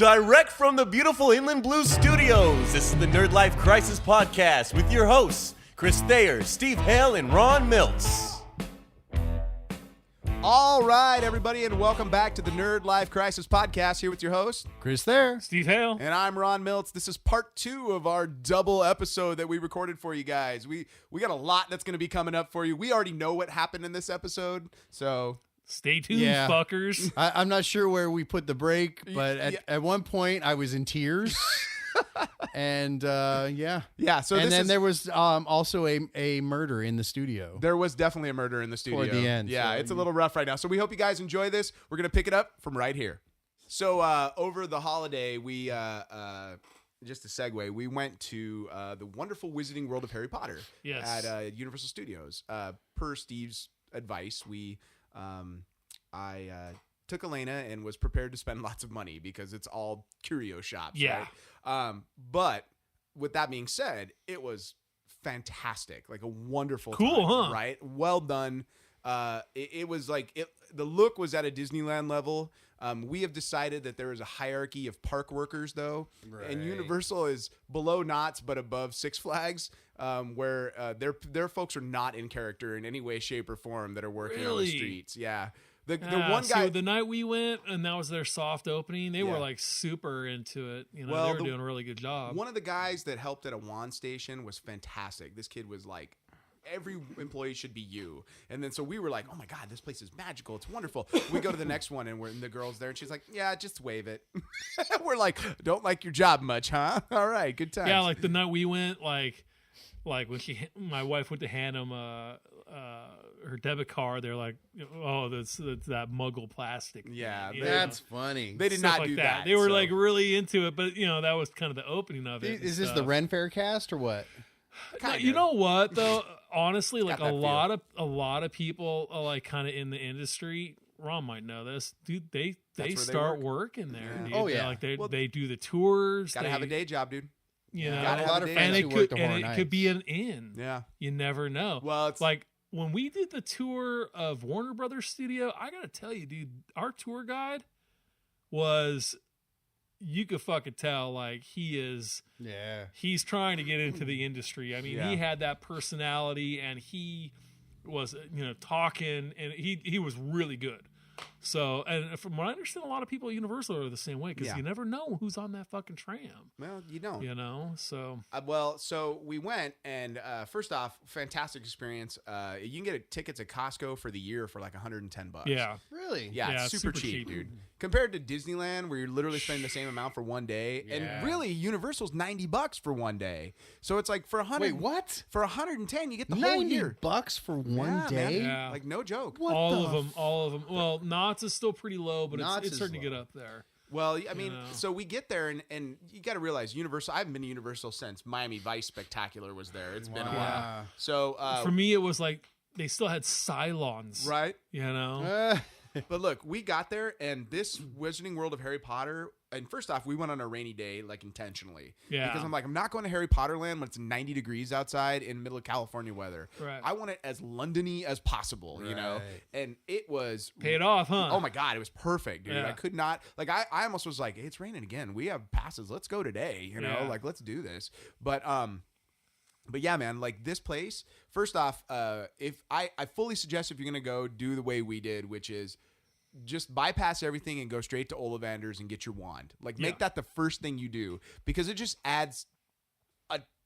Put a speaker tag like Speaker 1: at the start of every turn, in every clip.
Speaker 1: Direct from the beautiful Inland Blue Studios, this is the Nerdlife Crisis podcast with your hosts, Chris Thayer, Steve Hale, and Ron Milts.
Speaker 2: All right, everybody, and welcome back to the Nerdlife Crisis podcast here with your host,
Speaker 3: Chris Thayer.
Speaker 4: Steve Hale.
Speaker 2: And I'm Ron Milts. This is part 2 of our double episode that we recorded for you guys. We got a lot that's going to be coming up for you. We already know what happened in this episode, so...
Speaker 4: Stay tuned, fuckers.
Speaker 3: I'm not sure where we put the break, but at one point I was in tears. And yeah. So there was also a murder in the studio.
Speaker 2: There was definitely a murder in the studio.
Speaker 3: Toward the end.
Speaker 2: Yeah,
Speaker 3: so
Speaker 2: it's a little rough right now. So we hope you guys enjoy this. We're going to pick it up from right here. So over the holiday, we, just a segue, we went to the wonderful Wizarding World of Harry Potter at Universal Studios. Per Steve's advice, I took Elena and was prepared to spend lots of money because it's all curio shops.
Speaker 4: Yeah.
Speaker 2: Right? But with that being said, it was fantastic, like a wonderful
Speaker 4: cool,
Speaker 2: time,
Speaker 4: huh?
Speaker 2: Right? Well done. It was like the look was at a Disneyland level. We have decided that there is a hierarchy of park workers, though, and Universal is below Knott's but above Six Flags, where their folks are not in character in any way, shape, or form that are working on the streets. Yeah. The one guy.
Speaker 4: So the night we went, and that was their soft opening, they were like super into it. You know, they were doing a really good job.
Speaker 2: One of the guys that helped at a wand station was fantastic. This kid was like, every employee should be you. And then so we were like, oh my God, this place is magical. It's wonderful. We go to the next one and the girl's there and she's like, yeah, just wave it. We're like, don't like your job much, huh? All right, good times.
Speaker 4: Yeah, like the night we went, like when my wife went to hand him her debit card, they're like, oh, that's that Muggle plastic.
Speaker 2: Yeah,
Speaker 3: that's funny.
Speaker 2: They did
Speaker 4: Stuff
Speaker 2: not
Speaker 4: like
Speaker 2: do
Speaker 4: that. They were like really into it, but that was kind of the opening of it.
Speaker 3: Is this the Ren Fair cast or what?
Speaker 4: You know what though? Honestly, like a lot of people are like kind of in the industry. Ron might know this, dude. They start working there.
Speaker 2: Yeah.
Speaker 4: Dude.
Speaker 3: Oh yeah,
Speaker 4: they do the tours.
Speaker 2: Gotta have a day job, dude.
Speaker 4: You know,
Speaker 3: got a lot of
Speaker 4: and
Speaker 3: friends who work the horror
Speaker 4: it
Speaker 3: nights.
Speaker 4: could be an inn.
Speaker 2: Yeah,
Speaker 4: you never know.
Speaker 2: Well, it's
Speaker 4: like when we did the tour of Warner Brothers Studio. I gotta tell you, dude, our tour guide was. You could fucking tell, like, he's trying to get into the industry. I mean, he had that personality, and he was, talking, and he was really good. So, and from what I understand, a lot of people at Universal are the same way, because you never know who's on that fucking tram.
Speaker 2: Well, you don't.
Speaker 4: So.
Speaker 2: So we went, and first off, fantastic experience. You can get tickets at Costco for the year for like $110.
Speaker 4: Yeah.
Speaker 3: Really?
Speaker 2: Yeah, it's super cheap, dude. Compared to Disneyland, where you're literally spending the same amount for one day, and really Universal's $90 for one day. So it's like for 100.
Speaker 3: Wait, what?
Speaker 2: For 110, you get the whole year.
Speaker 3: $90 for one day?
Speaker 2: Man.
Speaker 4: Yeah.
Speaker 2: Like no joke.
Speaker 3: What
Speaker 4: all of them. Well, Knott's is still pretty low, but it's starting to get up there.
Speaker 2: Well, I mean, so we get there, and you got to realize Universal. I haven't been to Universal since Miami Vice Spectacular was there. It's been a while. So
Speaker 4: for me, it was like they still had Cylons,
Speaker 2: right?
Speaker 4: But
Speaker 2: look, we got there, and this Wizarding World of Harry Potter. And first off, we went on a rainy day, like intentionally.
Speaker 4: Yeah.
Speaker 2: Because I'm like, I'm not going to Harry Potter Land when it's 90 degrees outside in the middle of California weather.
Speaker 4: Right.
Speaker 2: I want it as London-y as possible, you know? And it was...
Speaker 4: Paid off, huh?
Speaker 2: Oh, my God. It was perfect, dude.
Speaker 4: Yeah.
Speaker 2: I could not... Like, I almost was like, hey, it's raining again. We have passes. Let's go today, you know? Like, let's do this. But yeah, man, like this place, first off, if I fully suggest if you're going to go, do the way we did, which is... just bypass everything and go straight to Ollivander's and get your wand. Like, make that the first thing you do, because it just adds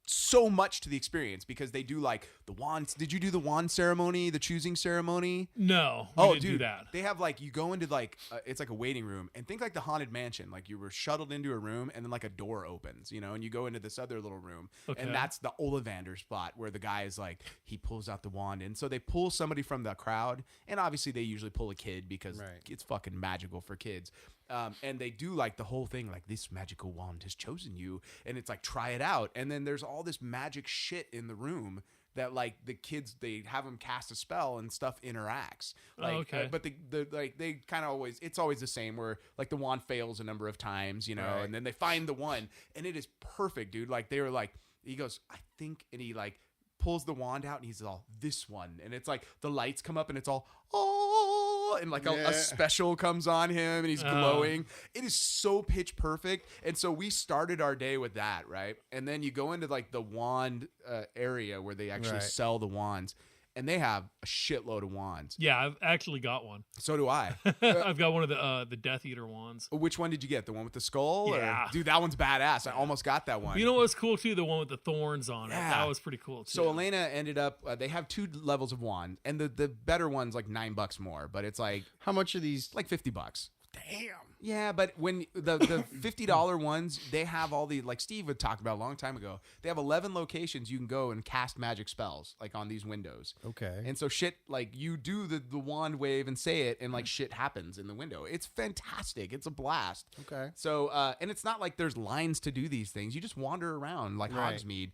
Speaker 2: so much to the experience, because they do like the wands. Did you do the wand ceremony, the choosing ceremony?
Speaker 4: No.
Speaker 2: Oh,
Speaker 4: didn't
Speaker 2: dude,
Speaker 4: do that.
Speaker 2: they have like, you go into like, it's like a waiting room, and think like the Haunted Mansion. Like you were shuttled into a room, and then like a door opens, and you go into this other little room, and that's the Ollivander spot where the guy is like, he pulls out the wand, and so they pull somebody from the crowd, and obviously they usually pull a kid because it's fucking magical for kids. And they do like the whole thing, like this magical wand has chosen you, and it's like, try it out. And then there's all this magic shit in the room that like the kids, they have them cast a spell and stuff interacts. Like, but they kind of always, it's always the same where like the wand fails a number of times, and then they find the one, and it is perfect, dude. Like they were like, he goes, I think, and he like pulls the wand out, and he's all, this one, and it's like the lights come up, and it's all, oh. cool. And like a special comes on him and he's glowing. It is so pitch perfect. And so we started our day with that, right? And then you go into like the wand area where they actually sell the wands. And they have a shitload of wands.
Speaker 4: Yeah, I've actually got one.
Speaker 2: So do I.
Speaker 4: I've got one of the Death Eater wands.
Speaker 2: Which one did you get? The one with the skull?
Speaker 4: Yeah.
Speaker 2: Dude, that one's badass. I almost got that one.
Speaker 4: You know what's cool, too? The one with the thorns on it. That was pretty cool, too.
Speaker 2: So Elena ended up, they have 2 levels of wand. And the better one's like $9 more. But it's like...
Speaker 3: How much are these?
Speaker 2: Like $50.
Speaker 3: Damn.
Speaker 2: Yeah, but when the $50 ones, they have all the, like Steve had talked about a long time ago, they have 11 locations you can go and cast magic spells, like on these windows.
Speaker 3: Okay.
Speaker 2: And so shit, like you do the wand wave and say it, and like shit happens in the window. It's fantastic. It's a blast.
Speaker 3: Okay.
Speaker 2: So, and it's not like there's lines to do these things. You just wander around like Hogsmeade.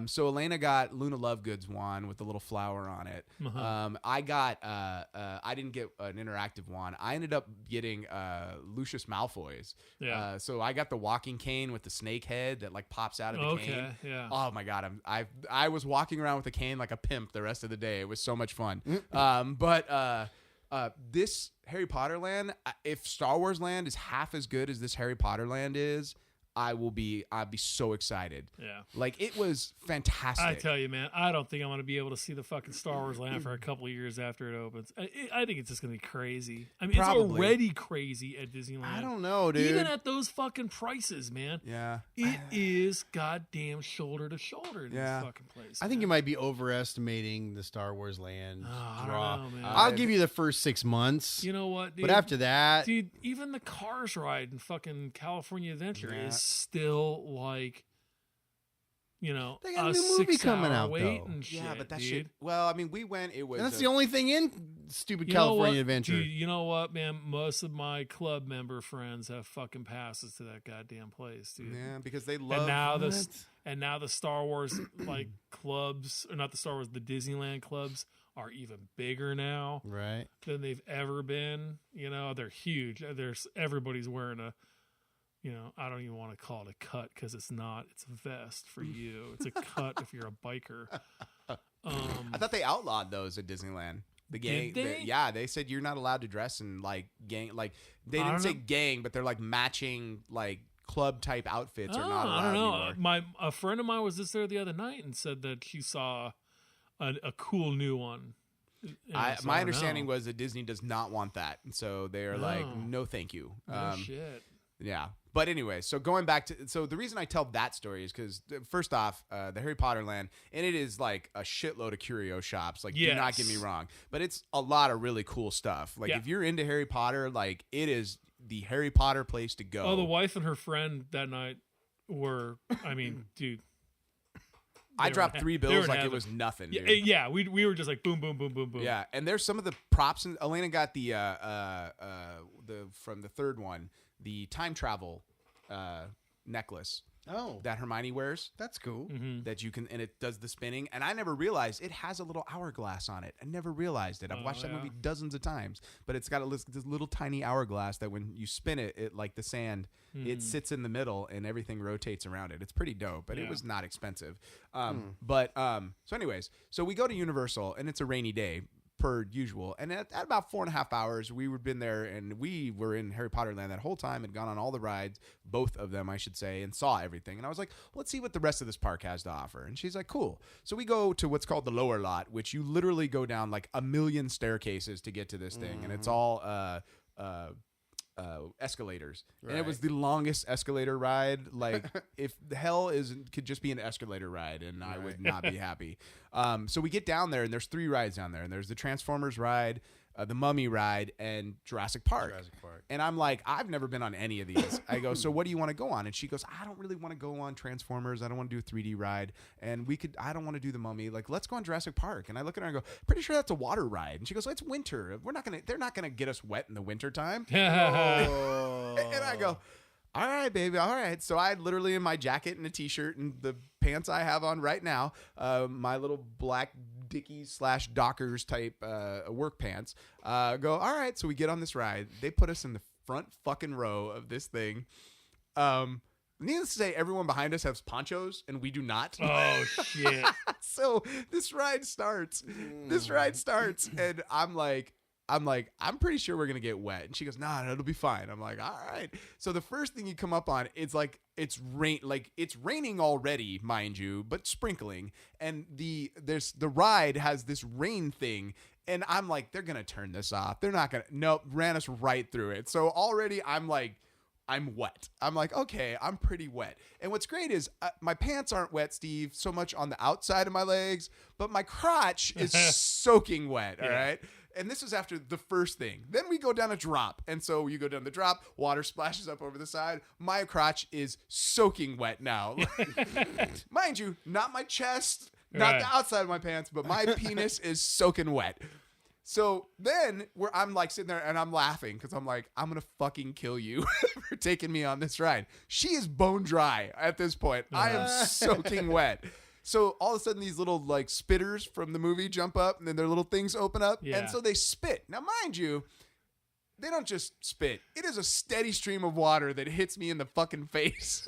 Speaker 2: So Elena got Luna Lovegood's wand with the little flower on it. I got, I didn't get an interactive wand. I ended up getting Lucius Malfoy's.
Speaker 4: Yeah.
Speaker 2: So I got the walking cane with the snake head that like pops out of the cane.
Speaker 4: Yeah.
Speaker 2: Oh my God. I was walking around with a cane like a pimp the rest of the day. It was so much fun. But this Harry Potter land, if Star Wars land is half as good as this Harry Potter land is, I'd be so excited.
Speaker 4: Yeah.
Speaker 2: Like it was fantastic.
Speaker 4: I tell you, man, I don't think I'm going to be able to see the fucking Star Wars land for a couple of years after it opens. I think it's just going to be crazy. I mean,
Speaker 2: Probably.
Speaker 4: It's already crazy at Disneyland.
Speaker 3: I don't know, dude.
Speaker 4: Even at those fucking prices, man.
Speaker 2: Yeah.
Speaker 4: It is goddamn shoulder to shoulder in this fucking place.
Speaker 3: I think you might be overestimating the Star Wars land
Speaker 4: I
Speaker 3: draw.
Speaker 4: don't know, man.
Speaker 3: I'll give you the first 6 months.
Speaker 4: You know what, dude?
Speaker 3: But after that...
Speaker 4: Dude, even the Cars ride in fucking California Adventure is still like, you know,
Speaker 3: they got a new movie coming out,
Speaker 4: wait
Speaker 3: though.
Speaker 4: and shit,
Speaker 2: Yeah, but that
Speaker 4: dude.
Speaker 2: shit. Well, I mean, we went. It was.
Speaker 3: And that's the only thing in stupid
Speaker 4: You know
Speaker 3: California
Speaker 4: what,
Speaker 3: Adventure.
Speaker 4: Dude, you know what, man? Most of my club member friends have fucking passes to that goddamn place, dude.
Speaker 2: Yeah, because they love.
Speaker 4: And now the Star Wars like clubs, or not the Star Wars, the Disneyland clubs are even bigger now,
Speaker 3: right?
Speaker 4: Than they've ever been. You know, they're huge. Everybody's wearing a. You know, I don't even want to call it a cut because it's not. It's a vest for you. It's a cut if you're a biker.
Speaker 2: I thought they outlawed those at Disneyland. The gang, they said you're not allowed to dress in like gang. Like they didn't say gang, but they're like matching like club type outfits are not allowed.
Speaker 4: I don't know.
Speaker 2: Anymore.
Speaker 4: A friend of mine was just there the other night and said that she saw a cool new one.
Speaker 2: My understanding was that Disney does not want that, and so they're like, no, thank you.
Speaker 4: No shit.
Speaker 2: Yeah. But anyway, so going back to, so the reason I tell that story is because first off, the Harry Potter land, and it is like a shitload of curio shops. Like, do not get me wrong, but it's a lot of really cool stuff. Like, if you're into Harry Potter, like it is the Harry Potter place to go.
Speaker 4: Oh, the wife and her friend that night were, I mean, dude.
Speaker 2: I dropped 3 bills like it was nothing, dude.
Speaker 4: Yeah, we were just like boom, boom, boom, boom, boom.
Speaker 2: Yeah, and there's some of the props. Elena got the from the third one, the time travel necklace.
Speaker 3: Oh,
Speaker 2: that Hermione wears.
Speaker 3: That's cool.
Speaker 4: Mm-hmm.
Speaker 2: That you can, and it does the spinning. And I never realized it has a little hourglass on it. I never realized it. I've watched that movie dozens of times, but it's got this little tiny hourglass that when you spin it, it like the sand, it sits in the middle and everything rotates around it. It's pretty dope, but it was not expensive. But so anyways, so we go to Universal and it's a rainy day. Per usual, and at about 4.5 hours, we had been there, and we were in Harry Potter land that whole time, and gone on all the rides, both of them, I should say, and saw everything. And I was like, let's see what the rest of this park has to offer. And she's like, cool. So we go to what's called the lower lot, which you literally go down like a million staircases to get to this thing, and it's all escalators, and it was the longest escalator ride. Like, if the hell could just be an escalator ride, and I would not be happy. So we get down there, and there's 3 rides down there, and there's the Transformers ride, the Mummy ride, and Jurassic Park. And I'm like, I've never been on any of these. I go, so what do you want to go on? And she goes, I don't really want to go on Transformers. I don't want to do a 3D ride. And I don't want to do the Mummy. Like, let's go on Jurassic Park. And I look at her and I go, pretty sure that's a water ride. And she goes, well, it's winter. They're not gonna get us wet in the winter time. And I go, all right, baby. All right. So I literally, in my jacket and a t-shirt and the pants I have on right now, my little black Dickies / Dockers type work pants, go, all right. So we get on this ride. They put us in the front fucking row of this thing. Needless to say, everyone behind us has ponchos and we do not.
Speaker 4: Oh, shit.
Speaker 2: So this ride starts. And I'm like, I'm like, I'm pretty sure we're going to get wet. And she goes, nah, it'll be fine. I'm like, all right. So the first thing you come up on, it's like, it's raining already, mind you, but sprinkling. And the ride has this rain thing. And I'm like, they're going to turn this off. They're not going to. Nope, ran us right through it. So already I'm like, I'm wet. I'm like, okay, I'm pretty wet. And what's great is my pants aren't wet, Steve, so much on the outside of my legs, but my crotch is soaking wet, all right? And this is after the first thing. Then we go down a drop. And so you go down the drop, water splashes up over the side. My crotch is soaking wet now. Mind you, not my chest, not the outside of my pants, but my penis is soaking wet. So then I'm like sitting there and I'm laughing because I'm like, I'm going to fucking kill you for taking me on this ride. She is bone dry at this point. I am soaking wet. So all of a sudden these little like spitters from the movie jump up and then their little things open up. Yeah. And so they spit. Now, mind you, they don't just spit. It is a steady stream of water that hits me in the fucking face.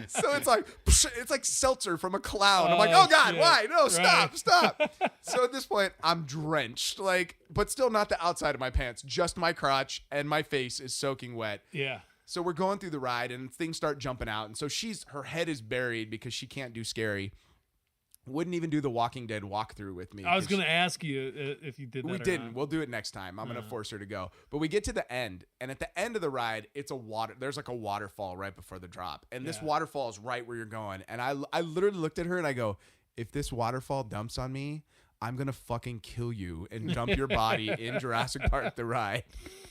Speaker 2: So it's like seltzer from a cloud. I'm like, oh God, shit. Why? No, stop. So at this point, I'm drenched, but still not the outside of my pants, just my crotch and my face is soaking wet.
Speaker 4: Yeah.
Speaker 2: So we're going through the ride and things start jumping out. And so her head is buried because she can't do scary. Wouldn't even do the Walking Dead walkthrough with me.
Speaker 4: I was going to ask you if you did that.
Speaker 2: We didn't. Not. We'll do it next time. I'm going to force her to go. But we get to the end, and at the end of the ride, there's like a waterfall right before the drop. And this waterfall is right where you're going. And I literally looked at her and I go, if this waterfall dumps on me, I'm going to fucking kill you and dump your body in Jurassic Park the ride.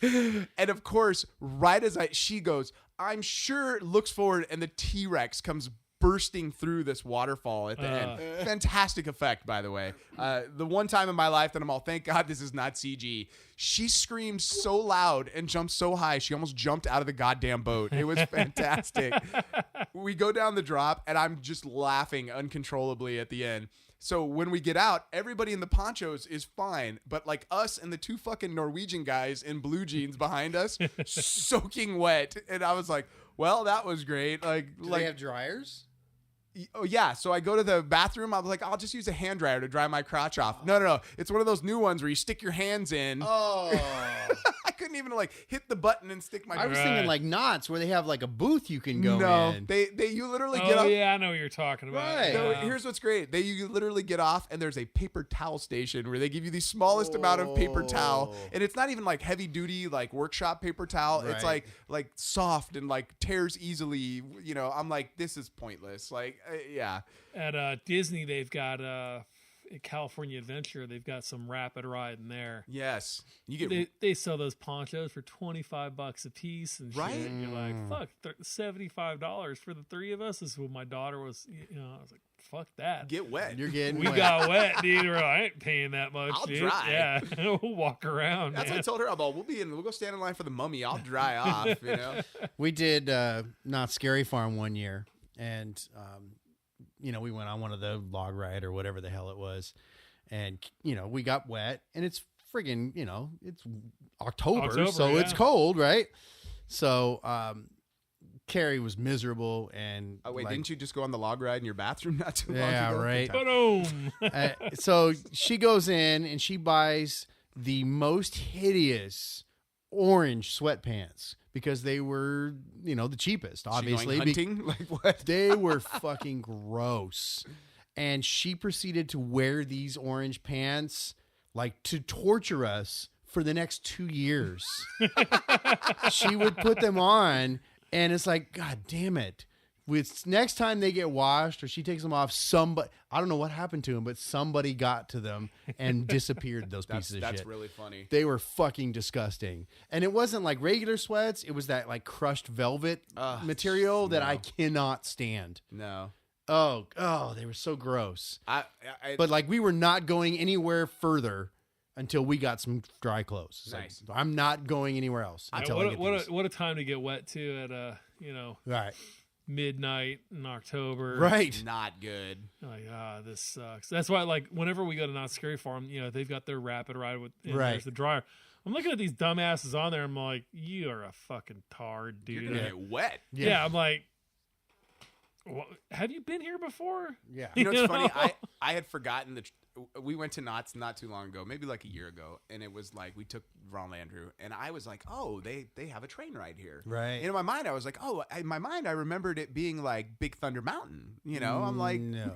Speaker 2: And of course, right as she goes, I'm sure looks forward and the T-Rex comes bursting through this waterfall at the end. Fantastic effect, by the way. The one time in my life that I'm all, thank God this is not CG. She screamed so loud and jumped so high, she almost jumped out of the goddamn boat. It was fantastic. We go down the drop, and I'm just laughing uncontrollably at the end. So when we get out, everybody in the ponchos is fine, but like us and the two fucking Norwegian guys in blue jeans behind us, soaking wet. And I was like, well, that was great. Do
Speaker 3: they have dryers?
Speaker 2: Oh, yeah. So I go to the bathroom. I was like, I'll just use a hand dryer to dry my crotch off. No. It's one of those new ones where you stick your hands in.
Speaker 3: Oh.
Speaker 2: I couldn't even hit the button and stick my.
Speaker 3: I was thinking like Knott's where they have like a booth you can go in.
Speaker 2: You literally get off.
Speaker 4: Oh yeah, I know what you're talking about.
Speaker 2: Right. So here's what's great. You literally get off and there's a paper towel station where they give you the smallest amount of paper towel, and it's not even like heavy duty like workshop paper towel. Right. It's like soft and like tears easily. I'm like, this is pointless. Yeah.
Speaker 4: At Disney, they've got California Adventure. They've got some rapid ride in there.
Speaker 2: Yes,
Speaker 4: they sell those ponchos for $25 a piece, and
Speaker 2: right.
Speaker 4: Shit. And you're like, fuck, $75 for the three of us. This is what my daughter was. I was like, fuck that.
Speaker 2: Get wet.
Speaker 3: You're getting.
Speaker 4: We got wet, dude. I ain't paying that much.
Speaker 2: I'll
Speaker 4: dude.
Speaker 2: dry.
Speaker 4: Yeah, we'll walk around.
Speaker 2: That's what I told her. We'll go stand in line for the Mummy. I'll dry off.
Speaker 3: We did Not Scary Farm one year, and we went on one of the log ride or whatever the hell it was, and we got wet, and it's friggin' it's October so it's cold, right? So Carrie was miserable, and
Speaker 2: didn't you just go on the log ride in your bathroom not too long ago?
Speaker 3: Yeah, right.
Speaker 4: Boom.
Speaker 3: So she goes in and she buys the most hideous orange sweatpants because they were, the cheapest, obviously.
Speaker 2: She going hunting? Like what?
Speaker 3: They were fucking gross. And she proceeded to wear these orange pants to torture us for the next 2 years. She would put them on, and it's like, God damn it. Next time they get washed or she takes them off, I don't know what happened to them, but somebody got to them and disappeared those pieces of shit.
Speaker 2: That's really funny.
Speaker 3: They were fucking disgusting. And it wasn't like regular sweats. It was that like crushed velvet material that I cannot stand.
Speaker 2: No.
Speaker 3: Oh, they were so gross. But we were not going anywhere further until we got some dry clothes.
Speaker 2: Nice.
Speaker 3: So I'm not going anywhere else.
Speaker 4: What a time to get wet too at
Speaker 3: right.
Speaker 4: midnight in October.
Speaker 3: Right.
Speaker 2: Not good.
Speaker 4: This sucks. That's why whenever we go to Not Scary Farm, they've got their rapid ride there's the dryer. I'm looking at these dumbasses on there. I'm like, you are a fucking tard, dude.
Speaker 2: You're gonna get wet.
Speaker 4: Yeah. I'm like, have you been here before?
Speaker 3: Yeah.
Speaker 2: It's funny. I had forgotten we went to Knott's not too long ago, maybe like a year ago, and it was like we took Ron Landrew, and I was like, oh, they have a train ride here.
Speaker 3: Right.
Speaker 2: And in my mind, I was like, oh, in my mind, I remembered it being like Big Thunder Mountain. You know, I'm like,
Speaker 3: no.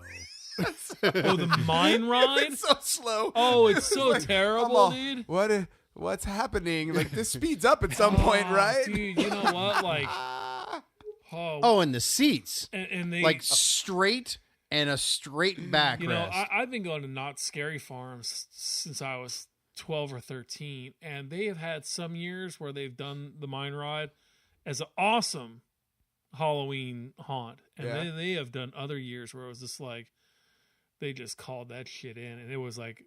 Speaker 4: Oh, the mine ride?
Speaker 2: It's so slow.
Speaker 4: Oh, it's so
Speaker 2: like,
Speaker 4: terrible, dude.
Speaker 2: What's happening? Like this speeds up at some point, right?
Speaker 4: Dude, you know what? Like,
Speaker 3: and the seats,
Speaker 4: and they
Speaker 3: like straight and a straight backrest.
Speaker 4: You know, I've been going to Knott's Scary Farms since I was 12 or 13, and they have had some years where they've done the mine ride as an awesome Halloween haunt, and then they have done other years where it was just like they just called that shit in, and it was like,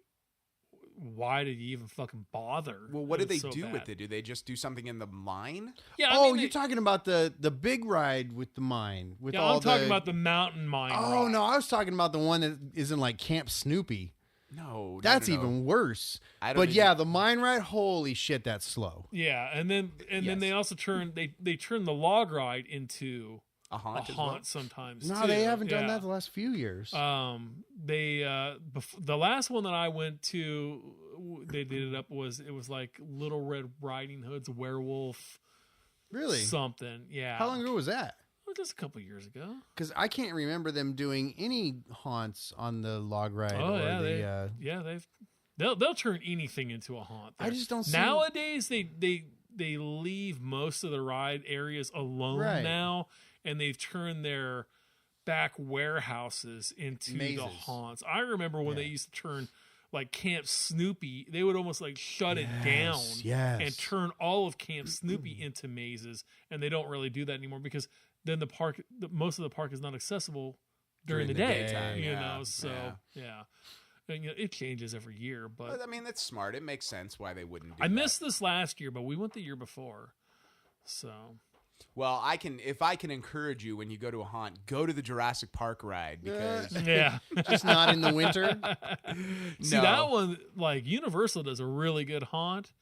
Speaker 4: why did you even fucking bother?
Speaker 2: Well, what did they do with it? Do they just do something in the mine?
Speaker 4: Yeah.
Speaker 3: You're talking about the big ride with the mine.
Speaker 4: I'm talking about the mountain mine.
Speaker 3: Oh, no, I was talking about the one that isn't like Camp Snoopy.
Speaker 2: No,
Speaker 3: that's even worse. The mine ride, holy shit, that's slow.
Speaker 4: Yeah, and then they also turn they turn the log ride into
Speaker 2: a haunt
Speaker 4: sometimes.
Speaker 3: No,
Speaker 4: too.
Speaker 3: They haven't done that the last few years.
Speaker 4: The last one that I went to, they did it was like Little Red Riding Hood's werewolf.
Speaker 3: Really?
Speaker 4: Something. Yeah.
Speaker 3: How long ago was that?
Speaker 4: Just a couple years ago.
Speaker 3: Because I can't remember them doing any haunts on the log ride.
Speaker 4: Oh yeah, they'll turn anything into a haunt.
Speaker 3: I just don't see
Speaker 4: nowadays they leave most of the ride areas alone now, and they've turned their back warehouses into
Speaker 3: mazes.
Speaker 4: The haunts. I remember when they used to turn like Camp Snoopy, they would almost like shut it down and turn all of Camp Snoopy into mazes, and they don't really do that anymore because then the park, most of the park is not accessible during the day. And, it changes every year, but
Speaker 2: I mean, that's smart. It makes sense why they wouldn't do
Speaker 4: I missed this last year, but we went the year before. So,
Speaker 2: well, if I can encourage you when you go to a haunt, go to the Jurassic Park ride because
Speaker 3: just not in the winter.
Speaker 4: See, that one, like Universal does a really good haunt,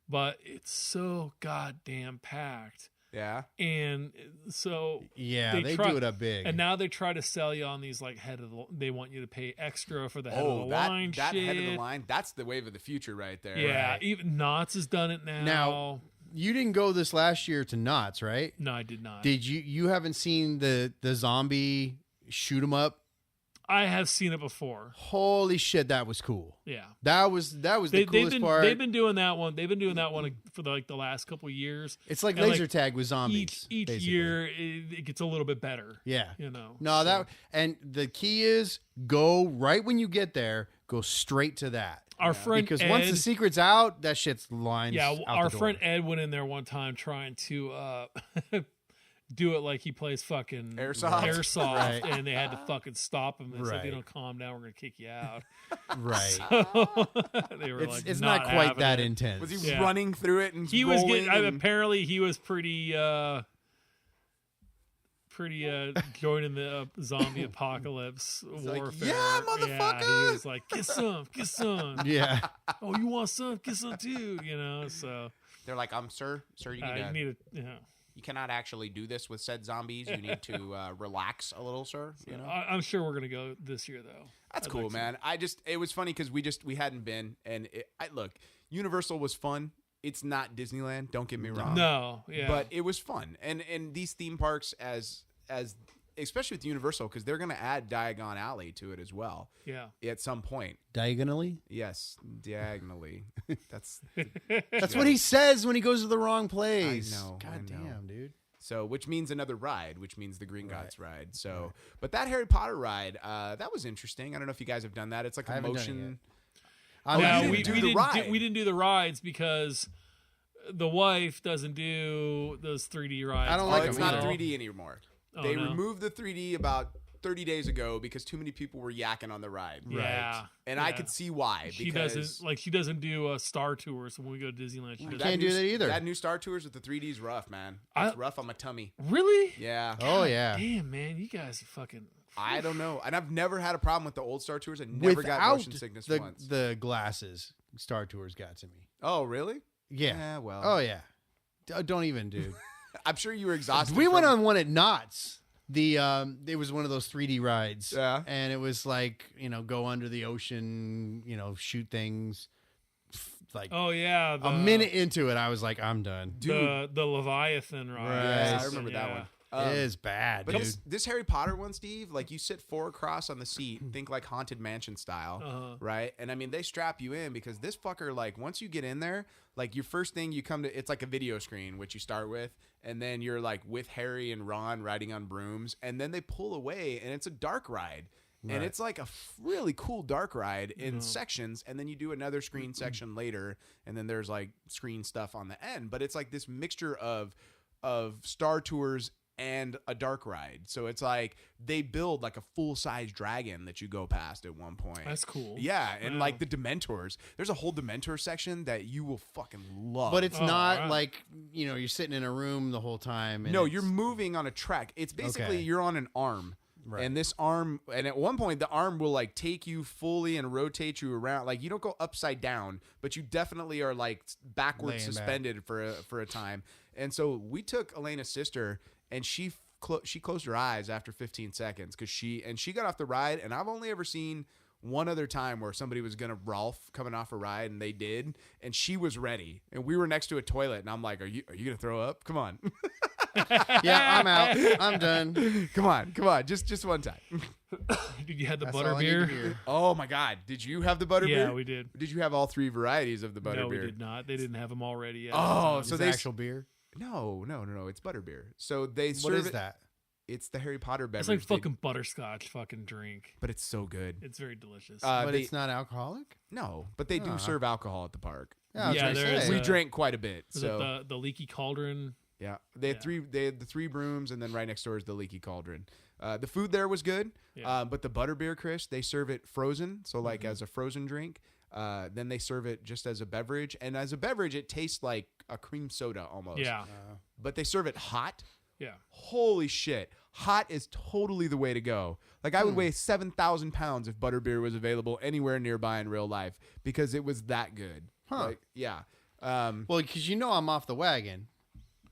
Speaker 4: but it's so goddamn packed.
Speaker 2: Yeah.
Speaker 4: And so
Speaker 3: they do it up big.
Speaker 4: And now they try to sell you on these like they want you to pay extra for the head of the line
Speaker 2: that
Speaker 4: shit.
Speaker 2: Head of the line, that's the wave of the future right there.
Speaker 4: Yeah, even Knott's has done it now.
Speaker 3: Now, you didn't go this last year to Knott's, right?
Speaker 4: No, I did not.
Speaker 3: Did you haven't seen the zombie shoot 'em up?
Speaker 4: I have seen it before.
Speaker 3: Holy shit, that was cool.
Speaker 4: Yeah,
Speaker 3: that was the coolest part.
Speaker 4: They've been doing that one. They've been doing that one for the last couple of years.
Speaker 3: It's like laser tag with zombies.
Speaker 4: Each year it gets a little bit better.
Speaker 3: Yeah,
Speaker 4: No,
Speaker 3: and the key is go right when you get there. Go straight to that.
Speaker 4: Our friend
Speaker 3: because
Speaker 4: Ed,
Speaker 3: once the secret's out, that shit's lines.
Speaker 4: Yeah,
Speaker 3: out
Speaker 4: our
Speaker 3: the
Speaker 4: friend Ed went in there one time trying to do it like he plays fucking airsoft,
Speaker 3: right.
Speaker 4: And they had to fucking stop him and said,
Speaker 3: right.
Speaker 4: "If you don't calm down, we're gonna kick you out."
Speaker 3: Right.
Speaker 4: So they were
Speaker 3: it's not quite that intense.
Speaker 2: Was he running through it and
Speaker 4: he was getting? Apparently, he was pretty joining the zombie apocalypse warfare.
Speaker 2: Like, yeah, motherfucker.
Speaker 4: Yeah, he was like, get some.
Speaker 3: Yeah.
Speaker 4: Oh, you want some? Get some too. So
Speaker 2: they're like, sir, you need
Speaker 4: to.
Speaker 2: You cannot actually do this with said zombies. You need to relax a little, sir.
Speaker 4: So I'm sure we're gonna go this year though.
Speaker 2: That's cool, man. It was funny because we hadn't been, and look, Universal was fun. It's not Disneyland. Don't get me wrong.
Speaker 4: No, yeah,
Speaker 2: but it was fun, and these theme parks as especially with Universal because they're gonna add Diagon Alley to it as well.
Speaker 4: Yeah,
Speaker 2: at some point.
Speaker 3: Diagonally?
Speaker 2: Yes, diagonally. That's
Speaker 3: what he says when he goes to the wrong place.
Speaker 2: I know.
Speaker 3: God damn, dude.
Speaker 2: So, which means another ride, which means the Green Gods ride. So, but that Harry Potter ride, that was interesting. I don't know if you guys have done that. It's like a motion.
Speaker 4: We didn't do the rides because the wife doesn't do those 3D rides.
Speaker 3: I don't like
Speaker 2: it's
Speaker 3: them.
Speaker 2: not 3D anymore. They removed the 3D about 30 days ago because too many people were yakking on the ride.
Speaker 4: Yeah.
Speaker 2: And I could see why.
Speaker 4: She doesn't do Star Tours when we go to Disneyland. She
Speaker 3: can't do that either.
Speaker 2: That new Star Tours with the 3D is rough, man. It's rough on my tummy.
Speaker 4: Really?
Speaker 2: Yeah.
Speaker 3: Oh, yeah.
Speaker 4: Damn, man. You guys are fucking...
Speaker 2: I don't know. And I've never had a problem with the old Star Tours. I never got motion sickness once.
Speaker 3: The glasses Star Tours got to me.
Speaker 2: Oh, really?
Speaker 3: Yeah.
Speaker 2: Well.
Speaker 3: Oh, yeah. Don't even, dude.
Speaker 2: I'm sure you were exhausted.
Speaker 3: We went on one at Knott's. It was one of those 3D rides.
Speaker 2: Yeah.
Speaker 3: And it was like, go under the ocean, shoot things. Like
Speaker 4: Oh yeah,
Speaker 3: a minute into it, I was like, I'm done.
Speaker 4: the Leviathan ride.
Speaker 3: Right.
Speaker 2: Yeah, I remember that one.
Speaker 3: It is bad,
Speaker 2: But
Speaker 3: dude.
Speaker 2: this Harry Potter one, Steve, like you sit 4 across on the seat, think like Haunted Mansion style, right? And I mean, they strap you in because this fucker, like once you get in there, like your first thing you come to, it's like a video screen, which you start with, and then you're like with Harry and Ron riding on brooms, and then they pull away, and it's a dark ride. Right. And it's like a really cool dark ride in sections, and then you do another screen section later, and then there's like screen stuff on the end. But it's like this mixture of Star Tours and a dark ride. So it's like they build like a full-size dragon that you go past at one point.
Speaker 4: That's cool.
Speaker 2: Yeah, and like the Dementors. There's a whole Dementor section that you will fucking love.
Speaker 3: But it's not like, you're sitting in a room the whole time. And
Speaker 2: no, you're moving on a track. It's basically you're on an arm. Right. And this arm, and at one point, the arm will like take you fully and rotate you around. Like you don't go upside down, but you definitely are like backwards suspended for a time. And so we took Elena's sister, and she closed her eyes after 15 seconds because she got off the ride. And I've only ever seen one other time where somebody was gonna Rolf coming off a ride, and they did, and she was ready. And we were next to a toilet, and I'm like, "Are you gonna throw up? Come on."
Speaker 3: Yeah, I'm out. I'm done.
Speaker 2: Come on, just one time.
Speaker 4: You had the
Speaker 3: That's
Speaker 4: butter
Speaker 3: all I need to
Speaker 4: beer.
Speaker 3: hear.
Speaker 2: Oh my God! Did you have the butter beer?
Speaker 4: Yeah, we did.
Speaker 2: Did you have all 3 varieties of the butter
Speaker 4: No,
Speaker 2: beer?
Speaker 4: we did not. They didn't have them already yet.
Speaker 2: Oh,
Speaker 3: So
Speaker 2: so
Speaker 3: the
Speaker 2: they
Speaker 3: actual beer.
Speaker 2: No, it's butter beer. So they
Speaker 3: What
Speaker 2: serve
Speaker 3: is
Speaker 2: it.
Speaker 3: that?
Speaker 2: It's the Harry Potter beverage.
Speaker 4: It's like fucking butterscotch fucking drink.
Speaker 2: but it's so good.
Speaker 4: It's very delicious.
Speaker 3: But it's not alcoholic.
Speaker 2: No, but they do serve alcohol at the park.
Speaker 3: Yeah,
Speaker 4: Yeah, there is
Speaker 2: we
Speaker 4: a-
Speaker 2: drank quite a bit.
Speaker 4: Is
Speaker 2: So
Speaker 4: it the leaky cauldron?
Speaker 2: yeah, they had They had the 3 brooms, and then right next door is the Leaky Cauldron. The food there was good, but the butterbeer, Chris, they serve it frozen, so like as a frozen drink. Then they serve it just as a beverage, and as a beverage, it tastes like a cream soda almost.
Speaker 4: Yeah.
Speaker 2: But they serve it hot.
Speaker 4: Yeah.
Speaker 2: Holy shit! Hot is totally the way to go. Like I would weigh 7,000 pounds if butterbeer was available anywhere nearby in real life because it was that good.
Speaker 3: Huh.
Speaker 2: Like, yeah.
Speaker 3: Well, because I'm off the wagon.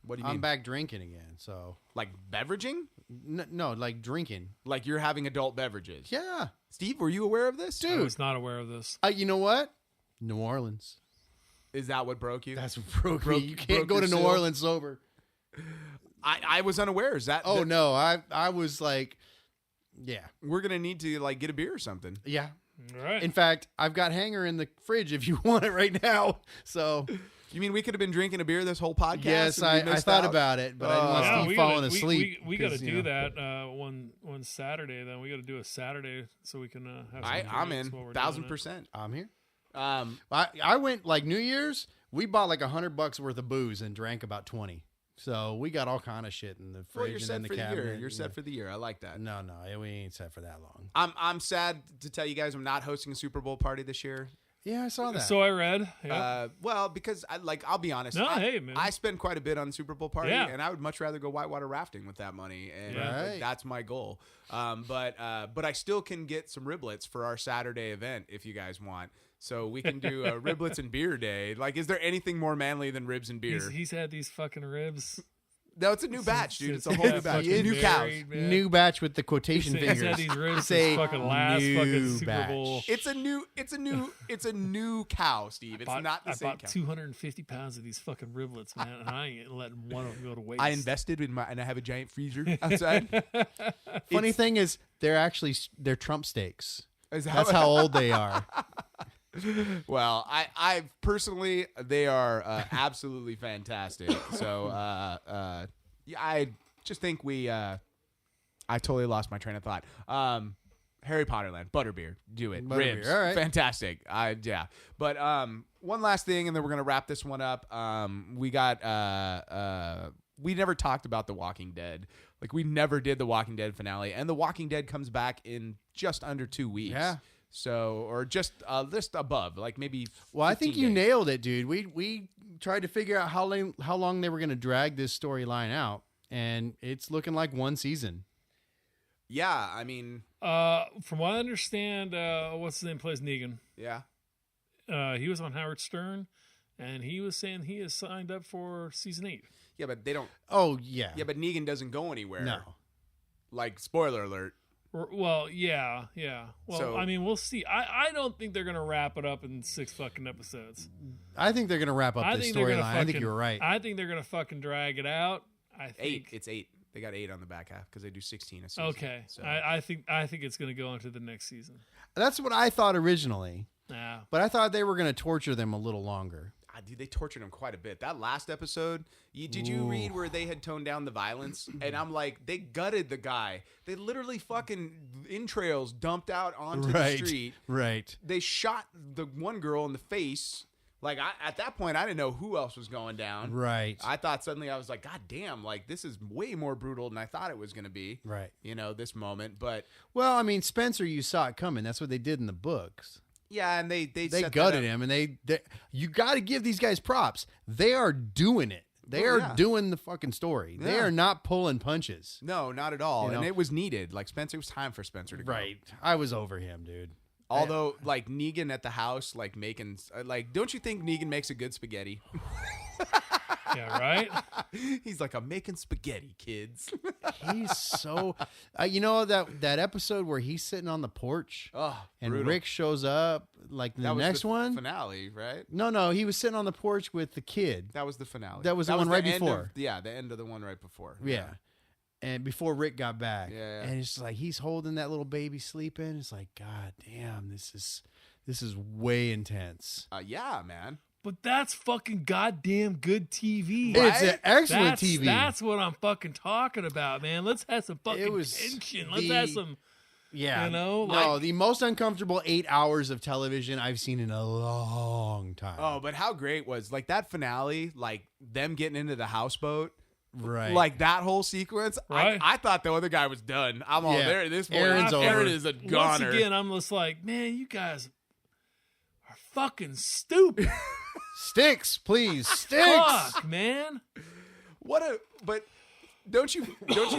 Speaker 2: What do you mean?
Speaker 3: I'm back drinking again. So
Speaker 2: Like beveraging?
Speaker 3: no, like drinking.
Speaker 2: Like you're having adult beverages?
Speaker 3: Yeah,
Speaker 2: Steve, were you aware of this?
Speaker 4: I
Speaker 3: dude.
Speaker 4: was not aware of this.
Speaker 3: You know what? New Orleans.
Speaker 2: Is that what broke you?
Speaker 3: That's what broke me. You
Speaker 2: broke
Speaker 3: can't go
Speaker 2: your
Speaker 3: to New
Speaker 2: seal?
Speaker 3: Orleans sober.
Speaker 2: I was unaware. Is that?
Speaker 3: Oh no, I was like, yeah,
Speaker 2: We're gonna need to like get a beer or something.
Speaker 3: yeah.
Speaker 4: All right.
Speaker 3: In fact, I've got Hanger in the fridge if you want it right now. So
Speaker 2: You mean we could have been drinking a beer this whole podcast?
Speaker 3: yes,
Speaker 2: and we
Speaker 3: I
Speaker 2: missed
Speaker 3: thought
Speaker 2: out?
Speaker 3: about it, but I didn't want
Speaker 4: Yeah,
Speaker 3: Steve
Speaker 4: we
Speaker 3: falling
Speaker 4: gotta-
Speaker 3: asleep.
Speaker 4: We got to
Speaker 3: 'cause,
Speaker 4: do that one Saturday. Then we got to do a Saturday so we can have. Some
Speaker 2: I'm
Speaker 4: drinks
Speaker 2: in
Speaker 4: while we're doing it.
Speaker 2: 1,000%.
Speaker 3: I'm here.
Speaker 2: Um,
Speaker 3: I went like New Year's. We bought like $100 worth of booze and drank about 20. So we got all kind of shit in the fridge
Speaker 2: well, you're
Speaker 3: and
Speaker 2: set
Speaker 3: in the
Speaker 2: for the
Speaker 3: cabinet.
Speaker 2: year. You're set for the year. I like that.
Speaker 3: No, we ain't set for that long.
Speaker 2: I'm sad to tell you guys I'm not hosting a Super Bowl party this year.
Speaker 3: Yeah, I saw that.
Speaker 4: So I read. Yeah.
Speaker 2: Well, because I'll be honest.
Speaker 4: No,
Speaker 2: I,
Speaker 4: hey, man.
Speaker 2: I spend quite a bit on the Super Bowl party,
Speaker 4: Yeah.
Speaker 2: and I would much rather go whitewater rafting with that money, and
Speaker 3: Right.
Speaker 2: that's my goal. But I still can get some riblets for our Saturday event if you guys want. So we can do a riblets and beer day. Like, is there anything more manly than ribs and beer?
Speaker 4: He's had these fucking ribs.
Speaker 2: No, it's a new batch, dude. It's a
Speaker 4: Since
Speaker 2: whole
Speaker 4: he
Speaker 2: new
Speaker 4: got
Speaker 2: batch.
Speaker 4: fucking
Speaker 2: New cows.
Speaker 4: married, man.
Speaker 3: New batch with the quotation
Speaker 4: He's
Speaker 3: fingers.
Speaker 4: had these ribs
Speaker 3: Say
Speaker 4: since fucking last
Speaker 3: new
Speaker 4: fucking Super
Speaker 3: batch.
Speaker 4: Bowl.
Speaker 2: It's a new cow, Steve. It's not the
Speaker 4: I
Speaker 2: same
Speaker 4: bought
Speaker 2: cow.
Speaker 4: 250 pounds of these fucking riblets, man, and I ain't letting one of them go to waste.
Speaker 2: I invested and I have a giant freezer outside.
Speaker 3: Funny thing is, they're Trump steaks.
Speaker 2: Is that
Speaker 3: That's
Speaker 2: what-
Speaker 3: how old they are.
Speaker 2: Well, I personally, they are absolutely fantastic. So, yeah, I just think I totally lost my train of thought. Harry Potter Land, butterbeer, do it.
Speaker 3: Butterbeer,
Speaker 2: Ribs,
Speaker 3: all right.
Speaker 2: fantastic. Yeah. But one last thing, and then we're gonna wrap this one up. We never talked about The Walking Dead. Like, we never did The Walking Dead finale, and The Walking Dead comes back in just under 2 weeks.
Speaker 3: Yeah.
Speaker 2: So, or just above, like maybe.
Speaker 3: Well, I think
Speaker 2: 15
Speaker 3: you
Speaker 2: days.
Speaker 3: nailed it, dude. We tried to figure out how long they were going to drag this storyline out, and it's looking like one season.
Speaker 2: Yeah, I mean,
Speaker 4: from what I understand, what's his name plays Negan.
Speaker 2: yeah.
Speaker 4: He was on Howard Stern, and he was saying he is signed up for season 8.
Speaker 2: Yeah, but they don't.
Speaker 3: Oh yeah,
Speaker 2: Yeah, but Negan doesn't go anywhere.
Speaker 3: no.
Speaker 2: Like, spoiler alert.
Speaker 4: Well, yeah. Well,
Speaker 2: So-
Speaker 4: I mean, we'll see. I don't think they're gonna wrap it up in 6 fucking episodes.
Speaker 3: I think they're going to wrap up the storyline. I think you're right.
Speaker 4: I think they're gonna fucking drag it out. I think
Speaker 2: 8. It's 8. They got 8 on the back half because they do 16 a season.
Speaker 4: okay.
Speaker 2: So.
Speaker 4: I think it's gonna go into the next season.
Speaker 3: That's what I thought originally.
Speaker 4: Yeah.
Speaker 3: But I thought they were going to torture them a little longer.
Speaker 2: Dude, they tortured him quite a bit. That last episode, did you read where they had toned down the violence? And I'm like, they gutted the guy. They literally fucking entrails dumped out onto the street.
Speaker 3: Right.
Speaker 2: They shot the one girl in the face. Like, at that point, I didn't know who else was going down.
Speaker 3: Right.
Speaker 2: I thought suddenly I was like, God damn, like, this is way more brutal than I thought it was going to be.
Speaker 3: Right.
Speaker 2: You know, this moment. But,
Speaker 3: Well, I mean, Spencer, you saw it coming. That's what they did in the books.
Speaker 2: yeah, and they set
Speaker 3: gutted
Speaker 2: that up.
Speaker 3: him, and they you got to give these guys props. They are doing it. They are doing the fucking story. They
Speaker 2: Yeah.
Speaker 3: are not pulling punches.
Speaker 2: No, not at all.
Speaker 3: You know?
Speaker 2: And it was needed. Like, Spencer, it was time for Spencer to go.
Speaker 3: I was over him, dude.
Speaker 2: Although, like, Negan at the house, like, making, like, don't you think Negan makes a good spaghetti?
Speaker 4: Yeah. Right.
Speaker 2: He's like, I'm making spaghetti, kids.
Speaker 3: He's so, you know that episode where he's sitting on the porch
Speaker 2: Oh,
Speaker 3: and
Speaker 2: brutal.
Speaker 3: Rick shows up, like the
Speaker 2: That was
Speaker 3: next
Speaker 2: the
Speaker 3: one.
Speaker 2: finale, right?
Speaker 3: No, he was sitting on the porch with the kid.
Speaker 2: That was the finale.
Speaker 3: That was the one right
Speaker 2: end
Speaker 3: before.
Speaker 2: the end of the one right before.
Speaker 3: Yeah. And before Rick got back.
Speaker 2: Yeah.
Speaker 3: And it's like he's holding that little baby sleeping. It's like, God damn, this is way intense.
Speaker 2: Yeah, man.
Speaker 4: But that's fucking goddamn good TV.
Speaker 3: It's an excellent
Speaker 4: that's,
Speaker 3: TV.
Speaker 4: That's what I'm fucking talking about, man. Let's have some fucking
Speaker 3: It was
Speaker 4: tension. Let's have some.
Speaker 3: Yeah.
Speaker 4: You know,
Speaker 3: no,
Speaker 4: like-
Speaker 3: the most uncomfortable 8 hours of television I've seen in a long time.
Speaker 2: Oh, but how great was, like, that finale, like, them getting into the houseboat.
Speaker 3: Right.
Speaker 2: Like, that whole sequence.
Speaker 4: Right.
Speaker 2: I thought the other guy was done. I'm all
Speaker 3: Yeah.
Speaker 2: there at this point.
Speaker 3: Aaron's over.
Speaker 2: Aaron is a goner.
Speaker 4: Once again, I'm just like, man, you guys are fucking stupid.
Speaker 3: Sticks, please. Sticks.
Speaker 4: Fuck, man.
Speaker 2: But don't you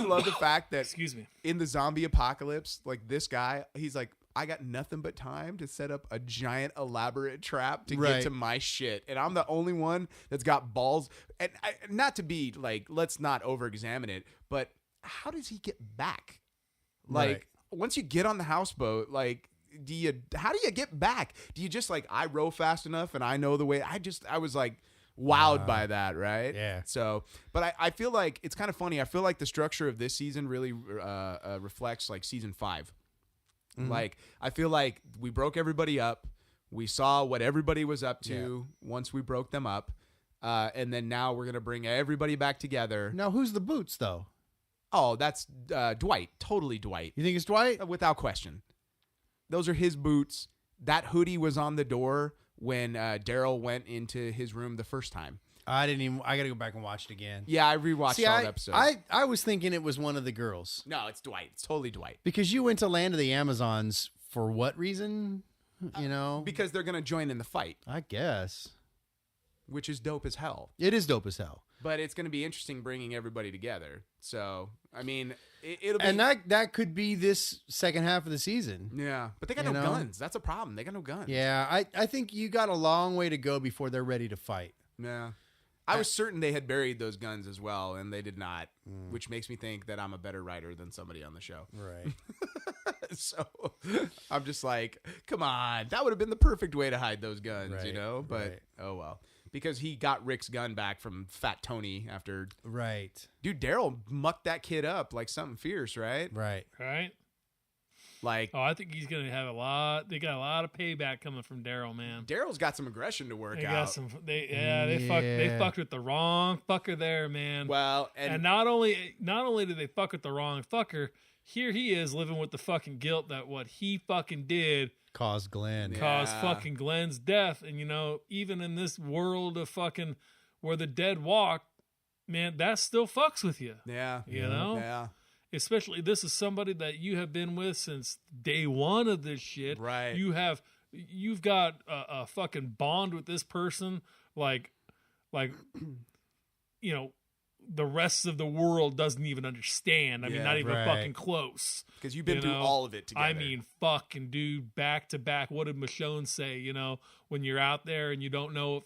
Speaker 2: love the fact that
Speaker 4: Excuse me.
Speaker 2: in the zombie apocalypse, like, this guy, he's like, I got nothing but time to set up a giant elaborate trap to
Speaker 3: Right.
Speaker 2: get to my shit. And I'm the only one that's got balls. And not to be like, let's not over-examine it, but how does he get back? Like,
Speaker 3: Right.
Speaker 2: once you get on the houseboat, like, how do you get back? Do you just, like, I row fast enough and I know the way? I was like wowed by that, right?
Speaker 3: Yeah.
Speaker 2: So, but I feel like it's kind of funny. I feel like the structure of this season really reflects, like, season 5.
Speaker 3: Mm-hmm.
Speaker 2: Like, I feel like we broke everybody up. We saw what everybody was up to once we broke them up. And then now we're going to bring everybody back together.
Speaker 3: Now, who's the boots, though?
Speaker 2: Oh, that's Dwight. Totally Dwight.
Speaker 3: You think it's Dwight?
Speaker 2: Without question. Those are his boots. That hoodie was on the door when Daryl went into his room the first time.
Speaker 3: I got to go back and watch it again.
Speaker 2: Yeah, I rewatched all the episodes.
Speaker 3: I was thinking it was one of the girls.
Speaker 2: No, it's Dwight. It's totally Dwight.
Speaker 3: Because you went to Land of the Amazons for what reason? You know?
Speaker 2: Because they're going to join in the fight,
Speaker 3: I guess.
Speaker 2: which is dope as hell.
Speaker 3: It is dope as hell.
Speaker 2: But it's going to be interesting bringing everybody together. So, I mean, it'll be...
Speaker 3: And that could be this second half of the season.
Speaker 2: Yeah, but they got
Speaker 3: You
Speaker 2: no
Speaker 3: know?
Speaker 2: guns. That's a problem. They got no guns.
Speaker 3: Yeah, I think you got a long way to go before they're ready to fight.
Speaker 2: Yeah. I was certain they had buried those guns as well, and they did not, which makes me think that I'm a better writer than somebody on the show.
Speaker 3: Right.
Speaker 2: So I'm just like, come on. That would have been the perfect way to hide those guns, you
Speaker 3: Right,
Speaker 2: know? But,
Speaker 3: right.
Speaker 2: oh well. Because he got Rick's gun back from Fat Tony after...
Speaker 3: Right.
Speaker 2: Dude, Daryl mucked that kid up like something fierce, right?
Speaker 3: Right.
Speaker 4: Right?
Speaker 2: Like,
Speaker 4: Oh, I think he's gonna have a lot. They got a lot of payback coming from Daryl, man.
Speaker 2: Daryl's got some aggression to work
Speaker 4: They
Speaker 2: out.
Speaker 4: got some. They fucked with the wrong fucker there, man.
Speaker 2: Well,
Speaker 4: and not only did they fuck with the wrong fucker, here he is living with the fucking guilt that what he fucking did
Speaker 3: Caused Glenn.
Speaker 2: Yeah.
Speaker 4: caused fucking Glenn's death. And you know, even in this world of fucking where the dead walk, man, that still fucks with you.
Speaker 2: Yeah.
Speaker 4: You know?
Speaker 2: Yeah.
Speaker 4: Especially this is somebody that you have been with since day one of this shit.
Speaker 2: Right.
Speaker 4: You've got a fucking bond with this person like you know, the rest of the world doesn't even understand. I mean,
Speaker 2: Yeah,
Speaker 4: not even
Speaker 3: right.
Speaker 4: fucking close.
Speaker 2: Because you've been
Speaker 4: You
Speaker 2: through
Speaker 4: know,
Speaker 2: all of it together.
Speaker 4: I mean, fucking dude, back to back. What did Michonne say? You know, when you're out there and you don't know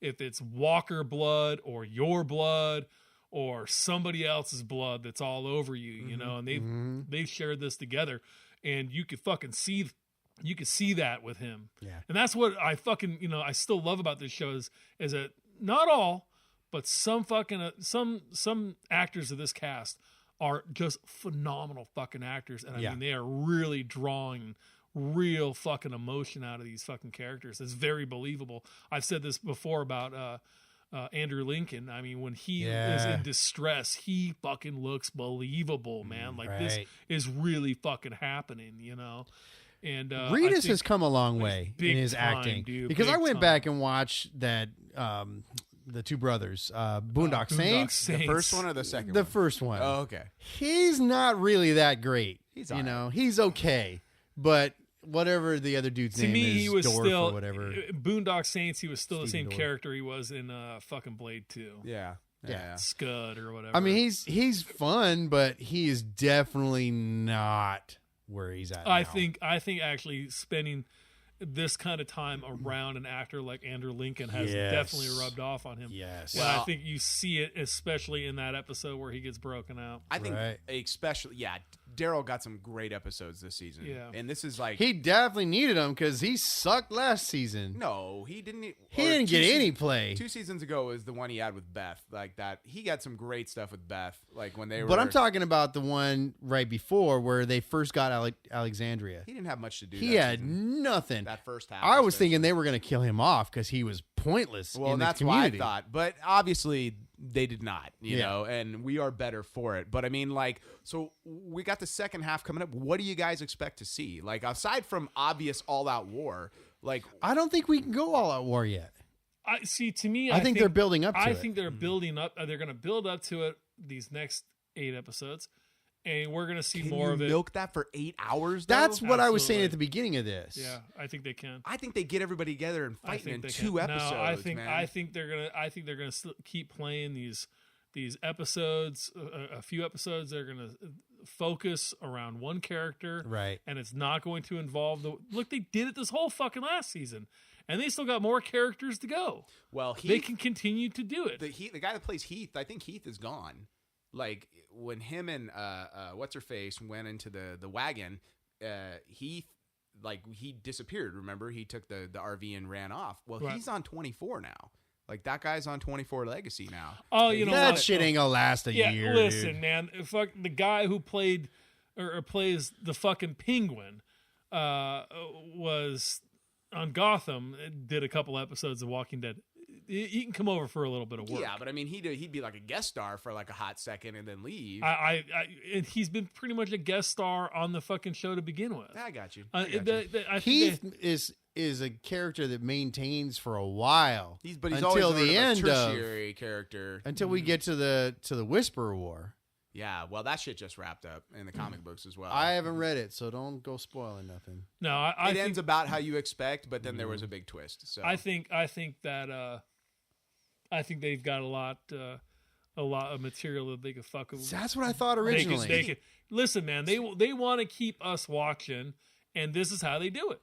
Speaker 4: if it's Walker blood or your blood or somebody else's blood that's all over you, you know, and they've shared this together, and you could fucking see that with him.
Speaker 3: Yeah.
Speaker 4: And that's what I fucking, you know, I still love about this show is that not all, but some fucking some actors of this cast are just phenomenal fucking actors, and I mean they are really drawing real fucking emotion out of these fucking characters. It's very believable. I've said this before about Andrew Lincoln. I mean, when he is in distress, he fucking looks believable, man. Like this is really fucking happening, you know. And
Speaker 3: Reedus has come a long way in his acting,
Speaker 4: dude,
Speaker 3: because I went back and watched that the two brothers, Boondock Saints.
Speaker 2: The first one or the second one?
Speaker 3: The first one.
Speaker 2: Oh, okay.
Speaker 3: He's not really that great.
Speaker 2: He's
Speaker 3: you
Speaker 2: all
Speaker 3: know, he's okay, but whatever the other dude's
Speaker 4: to
Speaker 3: name
Speaker 4: me,
Speaker 3: is,
Speaker 4: he was
Speaker 3: Dorf
Speaker 4: still
Speaker 3: or whatever.
Speaker 4: Boondock Saints. He was still the
Speaker 3: Stephen
Speaker 4: same
Speaker 3: Dorff.
Speaker 4: character he was in fucking Blade 2.
Speaker 2: Yeah.
Speaker 4: Scud or whatever.
Speaker 3: I mean, he's fun, but he is definitely not where he's at.
Speaker 4: I
Speaker 3: now.
Speaker 4: think actually spending this kind of time around an actor like Andrew Lincoln has definitely rubbed off on him.
Speaker 3: Yes.
Speaker 4: And I think you see it especially in that episode where he gets broken out.
Speaker 2: I think especially, Daryl got some great episodes this season.
Speaker 4: Yeah.
Speaker 2: And this is like...
Speaker 3: He definitely needed him because he sucked last season.
Speaker 2: No, he didn't.
Speaker 3: He didn't get any play.
Speaker 2: 2 seasons ago was the one he had with Beth. Like that. He got some great stuff with Beth. Like when they were...
Speaker 3: But I'm talking about the one right before where they first got Alexandria.
Speaker 2: He didn't have much to do.
Speaker 3: He had nothing.
Speaker 2: That first half.
Speaker 3: I was thinking they were going to kill him off because he was pointless.
Speaker 2: Well,
Speaker 3: in the
Speaker 2: that's
Speaker 3: community.
Speaker 2: what I thought. But obviously they did not, you know, and we are better for it. But I mean, like, so we got the second half coming up. What do you guys expect to see? Like, aside from obvious all-out war, like...
Speaker 3: I don't think we can go all out war yet.
Speaker 4: I
Speaker 3: think they're building up to it.
Speaker 4: I think they're building up. They're going to build up to it these next 8 episodes. And we're going to see more of it.
Speaker 2: Milk that for 8 hours, though?
Speaker 3: That's what I was saying
Speaker 4: Absolutely.
Speaker 3: at the beginning of this.
Speaker 4: Yeah, I think they can.
Speaker 2: I think they get everybody together and fighting in 2
Speaker 4: can.
Speaker 2: episodes.
Speaker 4: No, I think
Speaker 2: man.
Speaker 4: they're gonna keep playing these episodes. A few episodes they're gonna focus around one character,
Speaker 3: Right.
Speaker 4: And it's not going to involve look. They did it this whole fucking last season, and they still got more characters to go.
Speaker 2: Well,
Speaker 4: they can continue to do it.
Speaker 2: The guy that plays Heath, I think Heath is gone. Like when him and what's her face went into the wagon, Heath, like, he disappeared. Remember, he took the RV and ran off. Well,
Speaker 4: Right.
Speaker 2: he's on 24 now. Like, that guy's on 24 Legacy now.
Speaker 4: Oh, you know
Speaker 3: that
Speaker 4: what?
Speaker 3: shit ain't gonna last a year.
Speaker 4: Listen,
Speaker 3: dude.
Speaker 4: man, fuck the guy who played or plays the fucking Penguin was on Gotham. Did a couple episodes of Walking Dead. He can come over for a little bit of work.
Speaker 2: Yeah, but I mean, he'd be like a guest star for like a hot second and then leave.
Speaker 4: And he's been pretty much a guest star on the fucking show to begin with.
Speaker 2: I got you.
Speaker 3: Heath is a character that maintains for a while.
Speaker 2: He's
Speaker 3: until
Speaker 2: always
Speaker 3: the
Speaker 2: a
Speaker 3: end
Speaker 2: tertiary character
Speaker 3: until we get to the Whisperer War.
Speaker 2: Yeah, well, that shit just wrapped up in the comic books as well.
Speaker 3: I haven't read it, so don't go spoiling nothing.
Speaker 4: No,
Speaker 2: it ends about how you expect, but then there was a big twist. So
Speaker 4: I think that I think they've got a lot of material that they could fuck with.
Speaker 3: That's what I thought originally.
Speaker 4: They could, listen, man, they want to keep us watching, and this is how they do it.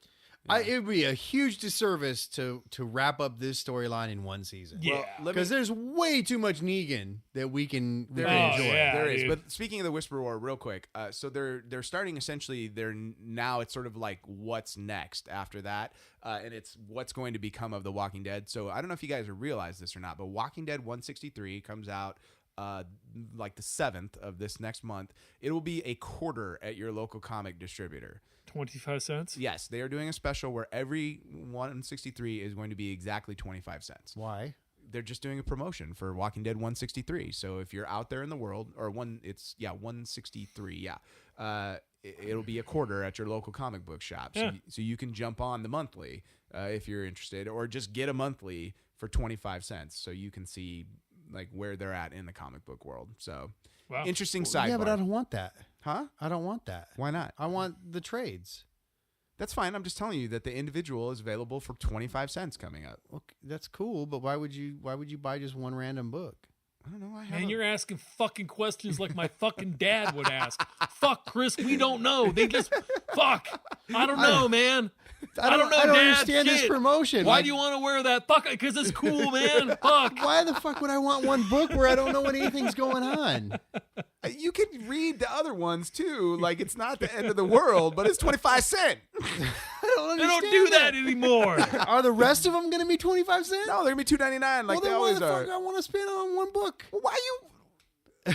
Speaker 3: It would be a huge disservice to wrap up this storyline in one season.
Speaker 4: Yeah,
Speaker 3: because there's way too much Negan that we can enjoy.
Speaker 4: Yeah,
Speaker 2: there is.
Speaker 4: dude.
Speaker 2: But speaking of the Whisper War, real quick, so they're starting essentially. Now it's sort of like what's next after that, and it's what's going to become of The Walking Dead. So I don't know if you guys realize this or not, but Walking Dead 163 comes out like the 7th of this next month. It will be a quarter at your local comic distributor.
Speaker 4: 25 cents?
Speaker 2: Yes, they are doing a special where every 163 is going to be exactly 25 cents.
Speaker 3: Why?
Speaker 2: They're just doing a promotion for Walking Dead 163. So if you're out there in the world, or 163, it'll be a quarter at your local comic book shop. So you can jump on the monthly if you're interested, or just get a monthly for 25 cents so you can see like where they're at in the comic book world. So interesting sidebar.
Speaker 3: Yeah, but I don't want that.
Speaker 2: Huh?
Speaker 3: I don't want that.
Speaker 2: Why not?
Speaker 3: I want the trades.
Speaker 2: That's fine. I'm just telling you that the individual is available for 25 cents coming up.
Speaker 3: Okay, that's cool, but why would you buy just one random book?
Speaker 2: I don't know.
Speaker 4: Man, you're asking fucking questions like my fucking dad would ask. Fuck, Chris, we don't know. They just fuck. I don't know, man. I don't know,
Speaker 3: I don't
Speaker 4: Dad.
Speaker 3: understand this
Speaker 4: Shit.
Speaker 3: promotion.
Speaker 4: Why
Speaker 3: Like,
Speaker 4: do you want to wear that? Fuck, because it's cool, man. Fuck.
Speaker 3: why the fuck would I want one book where I don't know what anything's going on?
Speaker 2: You can read the other ones too. Like it's not the end of the world, but it's 25 cents.
Speaker 3: I don't
Speaker 4: They
Speaker 3: understand
Speaker 4: don't do that anymore.
Speaker 3: Are the rest of them going to be 25 cents?
Speaker 2: No, they're gonna be $2.99 like
Speaker 3: well,
Speaker 2: they
Speaker 3: then why
Speaker 2: always
Speaker 3: the
Speaker 2: are.
Speaker 3: fuck I want to spend on one book?
Speaker 2: Well, why you?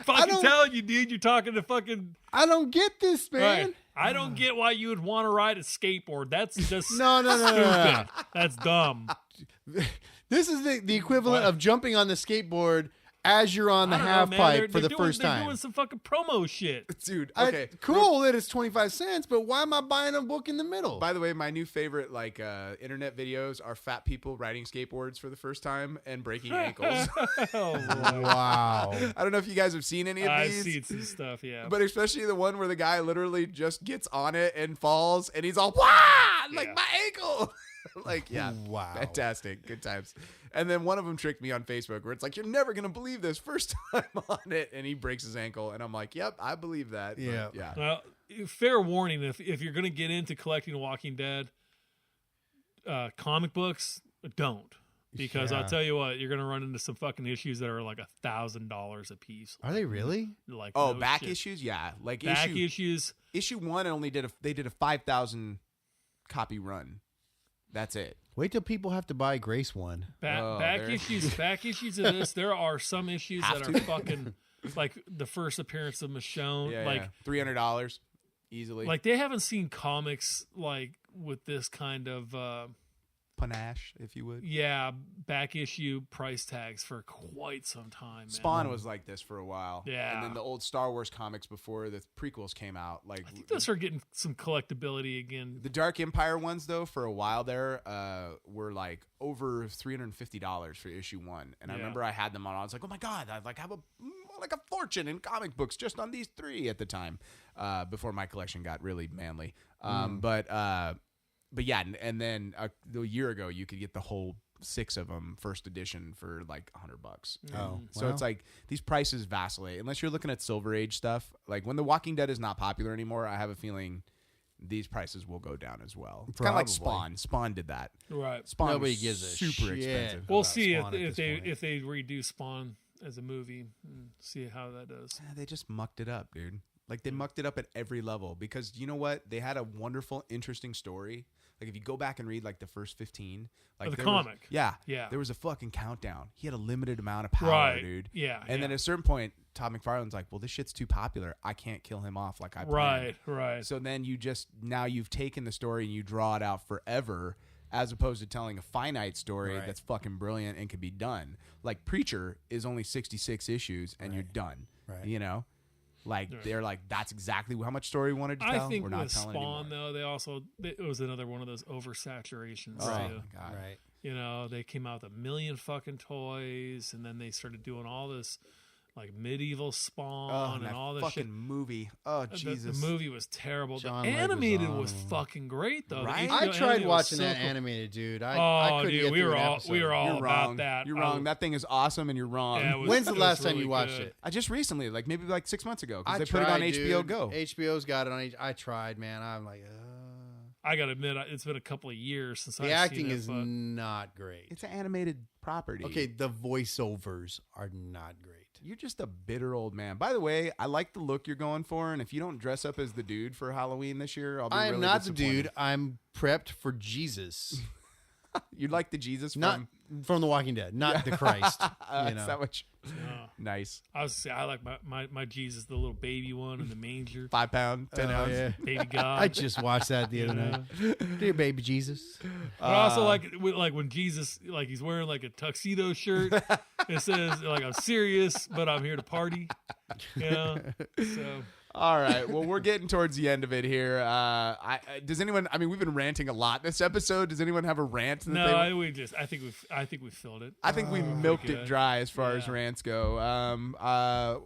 Speaker 4: Fucking telling you, dude. You're talking to fucking.
Speaker 3: I don't get this, man.
Speaker 4: Right. I don't get why you would want to ride a skateboard. That's just
Speaker 3: No.
Speaker 4: stupid. That's dumb.
Speaker 3: This is the equivalent of jumping on the skateboard as you're on the
Speaker 4: I don't know,
Speaker 3: half
Speaker 4: man.
Speaker 3: pipe
Speaker 4: They're
Speaker 3: for the
Speaker 4: doing,
Speaker 3: first
Speaker 4: they're
Speaker 3: time.
Speaker 4: doing some fucking promo shit.
Speaker 2: Dude, okay.
Speaker 3: Cool that it's 25 cents, but why am I buying a book in the middle?
Speaker 2: By the way, my new favorite internet videos are fat people riding skateboards for the first time and breaking ankles.
Speaker 4: Oh,
Speaker 3: Wow.
Speaker 2: I don't know if you guys have seen any of
Speaker 4: I've
Speaker 2: these.
Speaker 4: seen some stuff, yeah.
Speaker 2: But especially the one where the guy literally just gets on it and falls and he's all, wah! Like
Speaker 4: Yeah.
Speaker 2: my ankle. Like, yeah.
Speaker 3: Wow.
Speaker 2: Fantastic. Good times. And then one of them tricked me on Facebook where it's like, you're never going to believe this first time on it. And he breaks his ankle. And I'm like, yep, I believe that. But,
Speaker 3: Yeah.
Speaker 2: yeah.
Speaker 4: Well, fair warning: if you're going to get into collecting Walking Dead comic books, don't, because
Speaker 3: Yeah.
Speaker 4: I'll tell you what, you're going to run into some fucking issues that are like $1,000 a piece.
Speaker 3: Are they really?
Speaker 4: Like
Speaker 2: Oh,
Speaker 4: no
Speaker 2: back
Speaker 4: shit.
Speaker 2: issues? Yeah. Like
Speaker 4: Back issues.
Speaker 2: issue 1 only did a 5,000 copy run. That's it.
Speaker 3: Wait till people have to buy Grace one.
Speaker 4: Back
Speaker 2: there-
Speaker 4: issues. Back issues of this. There are some issues
Speaker 2: Have
Speaker 4: that are
Speaker 2: to.
Speaker 4: fucking like the first appearance of Michonne.
Speaker 2: Yeah,
Speaker 4: like
Speaker 2: $300 easily.
Speaker 4: like they haven't seen comics like with this kind of
Speaker 2: panache, if you would.
Speaker 4: back issue price tags for quite some time. Man.
Speaker 2: Spawn was like this for a while.
Speaker 4: Yeah.
Speaker 2: And then the old Star Wars comics before the prequels came out. Like
Speaker 4: I think they'll start getting some collectability again.
Speaker 2: the Dark Empire ones, though, for a while there, were like over $350 for issue 1. And I
Speaker 4: Yeah.
Speaker 2: remember I had them on. I was like, oh my God, I'd like have a fortune in comic books just on these 3 at the time, before my collection got really manly. But yeah, and then a year ago, you could get the whole 6 of them first edition for like $100.
Speaker 3: Oh,
Speaker 2: So it's like these prices vacillate unless you're looking at Silver Age stuff. Like when The Walking Dead is not popular anymore, I have a feeling these prices will go down as well. It's kind of like
Speaker 3: Probably.
Speaker 2: Spawn. Spawn did that.
Speaker 4: Right.
Speaker 2: Spawn
Speaker 3: Nobody
Speaker 2: was
Speaker 3: gives a
Speaker 2: super
Speaker 3: shit.
Speaker 2: expensive.
Speaker 4: We'll
Speaker 3: about
Speaker 4: see
Speaker 3: Spawn at
Speaker 4: if
Speaker 3: this point.
Speaker 4: they redo Spawn as a movie and see how that does.
Speaker 2: They just mucked it up, dude. Like they mucked it up at every level because you know what? They had a wonderful, interesting story. Like if you go back and read like the first 15, like
Speaker 4: Of the
Speaker 2: there
Speaker 4: comic.
Speaker 2: was,
Speaker 4: Yeah.
Speaker 2: there was a fucking countdown. He had a limited amount of power,
Speaker 4: Right.
Speaker 2: dude.
Speaker 4: Yeah,
Speaker 2: And then
Speaker 4: yeah.
Speaker 2: at a certain point, Todd McFarlane's like, "Well, this shit's too popular. I can't kill him off like I planned."
Speaker 4: Right.
Speaker 2: So then you've taken the story and you draw it out forever, as opposed to telling a finite story
Speaker 3: Right.
Speaker 2: that's fucking brilliant and can be done. Like Preacher is only 66 issues and you're done.
Speaker 3: Right.
Speaker 2: You know, like
Speaker 4: Right.
Speaker 2: they're like, that's exactly how much story we wanted to tell.
Speaker 4: I think
Speaker 2: We're not
Speaker 4: with
Speaker 2: telling
Speaker 4: Spawn
Speaker 2: anymore.
Speaker 4: though, it was another one of those oversaturations
Speaker 2: Oh
Speaker 3: Right.
Speaker 4: too.
Speaker 2: my God.
Speaker 3: Right.
Speaker 4: You know, they came out with 1 million fucking toys, and then they started doing all this like medieval Spawn and
Speaker 2: that
Speaker 4: all this
Speaker 2: fucking
Speaker 4: shit.
Speaker 2: movie. Oh Jesus.
Speaker 4: The movie was terrible.
Speaker 3: John
Speaker 4: The animated was
Speaker 3: Leguizamo.
Speaker 4: fucking great though. The
Speaker 2: Right?
Speaker 4: HBO
Speaker 3: I tried
Speaker 4: animated was
Speaker 3: watching
Speaker 4: so
Speaker 3: that
Speaker 4: cool.
Speaker 3: animated, dude. I
Speaker 4: Oh,
Speaker 3: couldn't
Speaker 4: dude,
Speaker 3: get
Speaker 4: we
Speaker 3: through
Speaker 4: were
Speaker 3: an
Speaker 4: all
Speaker 3: episode.
Speaker 4: we were all
Speaker 2: You're
Speaker 4: about
Speaker 2: wrong.
Speaker 4: that.
Speaker 2: You're wrong. That thing is awesome, and you're wrong.
Speaker 4: Yeah, it was-
Speaker 3: When's the
Speaker 4: it
Speaker 3: last
Speaker 4: was
Speaker 3: time
Speaker 4: really
Speaker 3: you watched
Speaker 4: good.
Speaker 3: it?
Speaker 2: I just recently, like maybe like 6 months ago, because
Speaker 3: I
Speaker 2: they put it on
Speaker 3: tried,
Speaker 2: HBO
Speaker 3: dude.
Speaker 2: Go.
Speaker 3: HBO's got it on. I tried, man. I'm like,
Speaker 4: I gotta admit, it's been a couple of years since
Speaker 3: the
Speaker 4: I've
Speaker 3: acting
Speaker 4: seen it,
Speaker 3: is
Speaker 4: but
Speaker 3: not great.
Speaker 2: It's an animated property.
Speaker 3: Okay, the voiceovers are not great.
Speaker 2: You're just a bitter old man. By the way, I like the look you're going for, and if you don't dress up as the dude for Halloween this year, I'll be
Speaker 3: I am
Speaker 2: really
Speaker 3: not the
Speaker 2: disappointed.
Speaker 3: dude. I'm prepped for Jesus,
Speaker 2: You like the Jesus
Speaker 3: not from The Walking Dead, not the Christ.
Speaker 2: is that what you-
Speaker 4: no.
Speaker 2: Nice.
Speaker 4: I was say I like my Jesus, the little baby one in the manger,
Speaker 2: 5 pound, 10 ounce.
Speaker 3: yeah.
Speaker 4: baby God.
Speaker 3: I just watched that the other night. Dear baby Jesus.
Speaker 4: But I also like when Jesus, like he's wearing like a tuxedo shirt. It says like I'm serious, but I'm here to party. You know, so
Speaker 2: All right. Well, we're getting towards the end of it here. Does anyone? I mean, we've been ranting a lot this episode. Does anyone have a rant? That they-
Speaker 4: I think we filled it.
Speaker 2: I think we milked
Speaker 4: pretty
Speaker 2: it
Speaker 4: good.
Speaker 2: dry as far as
Speaker 4: Yeah.
Speaker 2: rants go.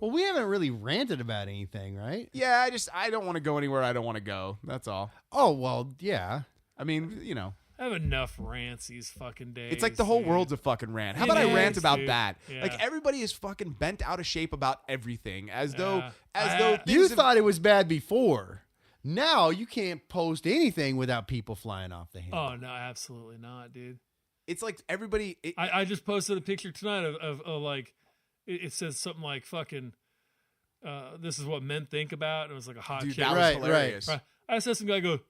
Speaker 3: Well, we haven't really ranted about anything, right?
Speaker 2: Yeah, I don't want to go anywhere I don't want to go. That's all.
Speaker 3: Oh, well, yeah.
Speaker 2: I mean, you know,
Speaker 4: I have enough rants these fucking days.
Speaker 2: it's like the whole
Speaker 4: dude.
Speaker 2: world's a fucking rant. How
Speaker 4: It
Speaker 2: about I
Speaker 4: is,
Speaker 2: rant about
Speaker 4: dude.
Speaker 2: that?
Speaker 4: Yeah.
Speaker 2: Like everybody is fucking bent out of shape about everything, as though
Speaker 4: Yeah.
Speaker 2: things
Speaker 3: You
Speaker 2: have-
Speaker 3: thought it was bad before. Now you can't post anything without people flying off the handle.
Speaker 4: Oh no, absolutely not, dude.
Speaker 2: It's like everybody.
Speaker 4: I just posted a picture tonight of like it says something like fucking. This is what men think about. And it was like a hot
Speaker 2: dude,
Speaker 4: chick.
Speaker 2: that was hilarious.
Speaker 4: Right. I saw some guy go,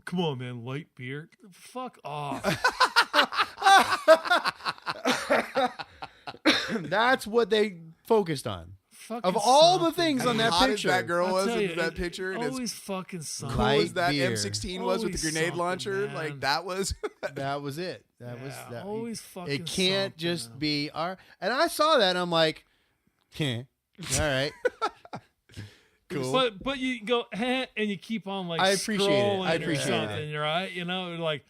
Speaker 4: "Come on, man, light beer. Fuck off."
Speaker 3: That's what they focused on.
Speaker 4: Fucking
Speaker 3: Of all the
Speaker 4: something.
Speaker 3: things on that
Speaker 2: hot
Speaker 3: picture,
Speaker 2: as that girl
Speaker 4: I'll
Speaker 2: was
Speaker 4: tell
Speaker 2: in
Speaker 4: you,
Speaker 2: that picture, and as
Speaker 4: always fucking something.
Speaker 2: cool as that
Speaker 3: beer.
Speaker 2: M16 was with the
Speaker 4: Always
Speaker 2: grenade
Speaker 4: something,
Speaker 2: launcher,
Speaker 4: man.
Speaker 2: like that was.
Speaker 3: that was it. That was
Speaker 4: Yeah,
Speaker 3: that.
Speaker 4: always fucking.
Speaker 3: It can't
Speaker 4: something,
Speaker 3: just
Speaker 4: man.
Speaker 3: be our. And I saw that, and I'm like, all right, cool.
Speaker 4: But you go and you keep on like
Speaker 3: I appreciate it.
Speaker 4: scrolling
Speaker 3: I
Speaker 4: or
Speaker 3: appreciate
Speaker 4: something, right? You know, like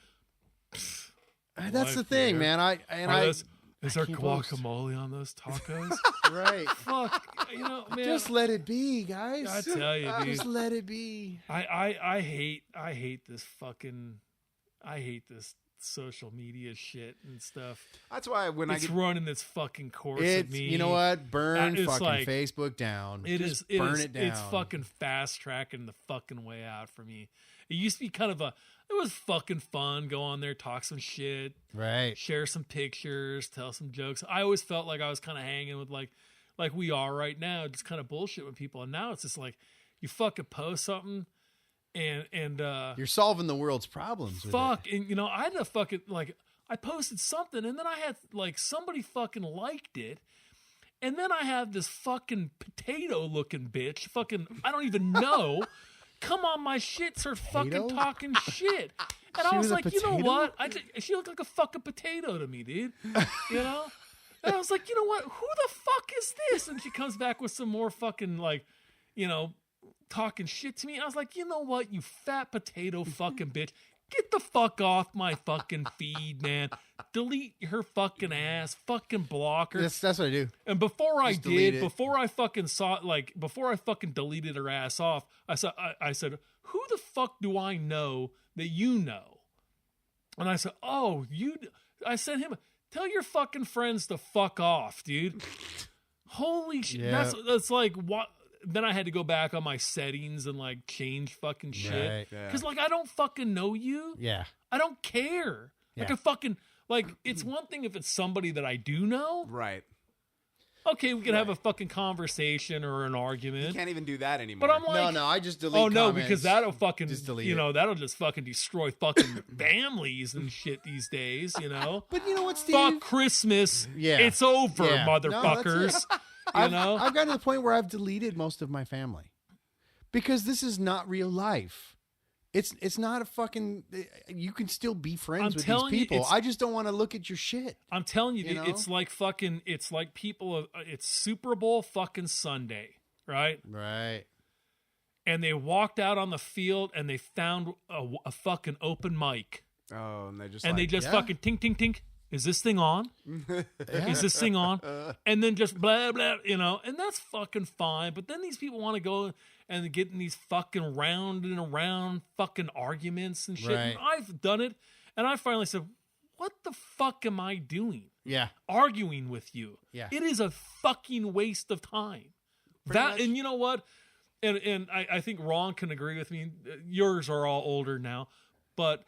Speaker 3: That's the
Speaker 4: life
Speaker 3: thing,
Speaker 4: beer.
Speaker 3: man.
Speaker 4: Is there
Speaker 3: can't post.
Speaker 4: guacamole on those tacos?
Speaker 3: Right.
Speaker 4: Fuck, you know, man.
Speaker 3: Just let it be, guys.
Speaker 4: I tell you, dude.
Speaker 3: Just let it be.
Speaker 4: I hate this fucking. I hate this social media shit and stuff.
Speaker 2: That's why when
Speaker 4: It's running its fucking course of
Speaker 3: It's
Speaker 4: me.
Speaker 3: you know what? Burn
Speaker 4: It's
Speaker 3: fucking
Speaker 4: like-
Speaker 3: Facebook down.
Speaker 4: Just
Speaker 3: burn it down.
Speaker 4: It's fucking fast tracking the fucking way out for me. It used to be kind of it was fucking fun. Go on there, talk some shit,
Speaker 3: right.
Speaker 4: share some pictures, tell some jokes. I always felt like I was kind of hanging with like we are right now, just kind of bullshit with people. And now it's just like you fucking post something and
Speaker 3: You're solving the world's problems. with
Speaker 4: fuck.
Speaker 3: it.
Speaker 4: And you know, I had a fucking like I posted something and then I had like somebody fucking liked it. And then I have this fucking potato looking bitch, fucking I don't even know, come on my shit, start fucking
Speaker 3: Potato?
Speaker 4: talking shit. And
Speaker 3: She
Speaker 4: I was
Speaker 3: was a
Speaker 4: like, you know
Speaker 3: potato?
Speaker 4: what? She looked like a fucking potato to me, dude. You know? And I was like, you know what? Who the fuck is this? And she comes back with some more fucking like, you know, talking shit to me. I was like, you know what, you fat potato fucking bitch. Get the fuck off my fucking feed, man. Delete her fucking ass. Fucking block her.
Speaker 3: That's what I do.
Speaker 4: And before I
Speaker 3: Just delete
Speaker 4: did,
Speaker 3: it.
Speaker 4: before I fucking saw it, like before I fucking deleted her ass off, I said, who the fuck do I know that you know? And I said, oh, I sent him, tell your fucking friends to fuck off, dude. Holy shit.
Speaker 3: Yeah.
Speaker 4: That's like, what? Then I had to go back on my settings and like change fucking shit.
Speaker 3: Right.
Speaker 2: Yeah.
Speaker 4: Cause like, I don't fucking know you.
Speaker 3: Yeah.
Speaker 4: I don't care. Like
Speaker 3: Yeah.
Speaker 4: I fucking, like, it's one thing if it's somebody that I do know.
Speaker 2: right.
Speaker 4: Okay, we can have a fucking conversation or an
Speaker 2: You
Speaker 4: argument.
Speaker 2: can't even do that anymore.
Speaker 4: But I'm like,
Speaker 3: No, I just delete.
Speaker 4: oh no,
Speaker 3: comments.
Speaker 4: because that'll fucking,
Speaker 3: Just delete
Speaker 4: you
Speaker 3: it.
Speaker 4: know, that'll just fucking destroy fucking families and shit these days, you know?
Speaker 3: But you know what, Steve?
Speaker 4: Fuck Christmas.
Speaker 3: Yeah.
Speaker 4: It's over,
Speaker 3: Yeah. No, that's
Speaker 4: motherfuckers.
Speaker 3: it.
Speaker 4: You know?
Speaker 3: I've gotten to the point where I've deleted most of my family because this is not real life. It's not a fucking. You can still be friends
Speaker 4: I'm
Speaker 3: with these
Speaker 4: telling you,
Speaker 3: people.
Speaker 4: it's-
Speaker 3: I just don't want to look at your shit.
Speaker 4: I'm telling you,
Speaker 3: You
Speaker 4: dude,
Speaker 3: know?
Speaker 4: it's like fucking, it's like people, it's Super Bowl fucking Sunday, right?
Speaker 3: Right.
Speaker 4: And they walked out on the field and they found a fucking open mic.
Speaker 2: Oh, and they just
Speaker 4: And they
Speaker 2: like,
Speaker 4: just
Speaker 3: yeah.
Speaker 4: fucking tink, tink, tink. Is this thing on? Is this thing on? And then just blah, blah, you know, and that's fucking fine. But then these people want to go and get in these fucking round and around fucking arguments and shit. And
Speaker 3: Right.
Speaker 4: I've done it. And I finally said, what the fuck am I doing?
Speaker 3: Yeah.
Speaker 4: Arguing with you.
Speaker 3: Yeah.
Speaker 4: It is a fucking waste of time.
Speaker 2: much.
Speaker 4: And you know what? And I think Ron can agree with me. Yours are all older now, but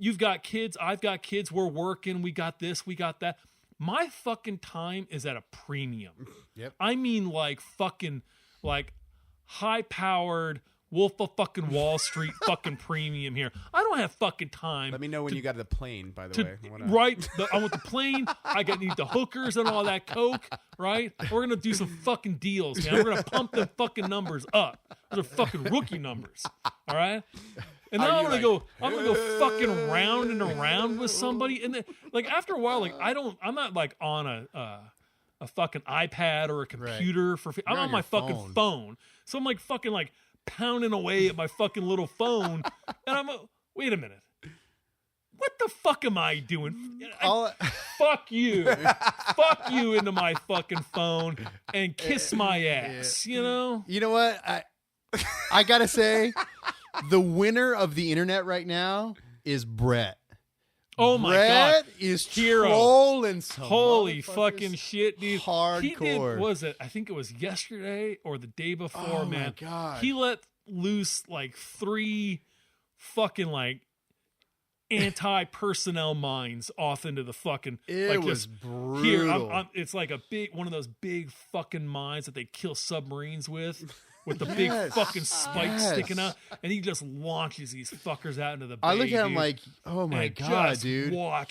Speaker 4: you've got kids. I've got kids. We're working. We got this. We got that. My fucking time is at a premium.
Speaker 3: Yep.
Speaker 4: I mean, like fucking, like high-powered Wolf of fucking Wall Street fucking premium here. I don't have fucking time.
Speaker 2: Let me know when you got the plane, by the
Speaker 4: To,
Speaker 2: way. I wanna-
Speaker 4: right, I want the plane. I need the hookers and all that coke. Right, we're gonna do some fucking deals, man. We're gonna pump them fucking numbers up. Those are fucking rookie numbers. All right. And then I'm gonna go fucking round and around with somebody, and then like after a while, like I'm not like on a fucking iPad or a computer for. I'm
Speaker 3: You're
Speaker 4: on
Speaker 3: on
Speaker 4: my
Speaker 3: your
Speaker 4: fucking phone, so I'm like fucking like pounding away at my fucking little phone, and I'm wait a minute, what the fuck am I doing? Fuck you, fuck you into my fucking phone and kiss my ass, you know?
Speaker 3: You know what? I gotta say, the winner of the internet right now is Brett.
Speaker 4: Oh my
Speaker 3: Brett
Speaker 4: god,
Speaker 3: is
Speaker 4: Hero.
Speaker 3: trolling some
Speaker 4: holy
Speaker 3: motherfuckers
Speaker 4: fucking shit, dude! He did,
Speaker 3: hardcore.
Speaker 4: was it? I think it was yesterday or the day before,
Speaker 3: Oh my
Speaker 4: man.
Speaker 3: God.
Speaker 4: He let loose like 3 fucking like anti-personnel mines off into the fucking
Speaker 3: It was brutal. Here,
Speaker 4: it's like one of those big fucking mines that they kill submarines with the big fucking spikes sticking out, and he just launches these fuckers out into the bay.
Speaker 3: I look at him like, oh my god, dude.
Speaker 4: Walk.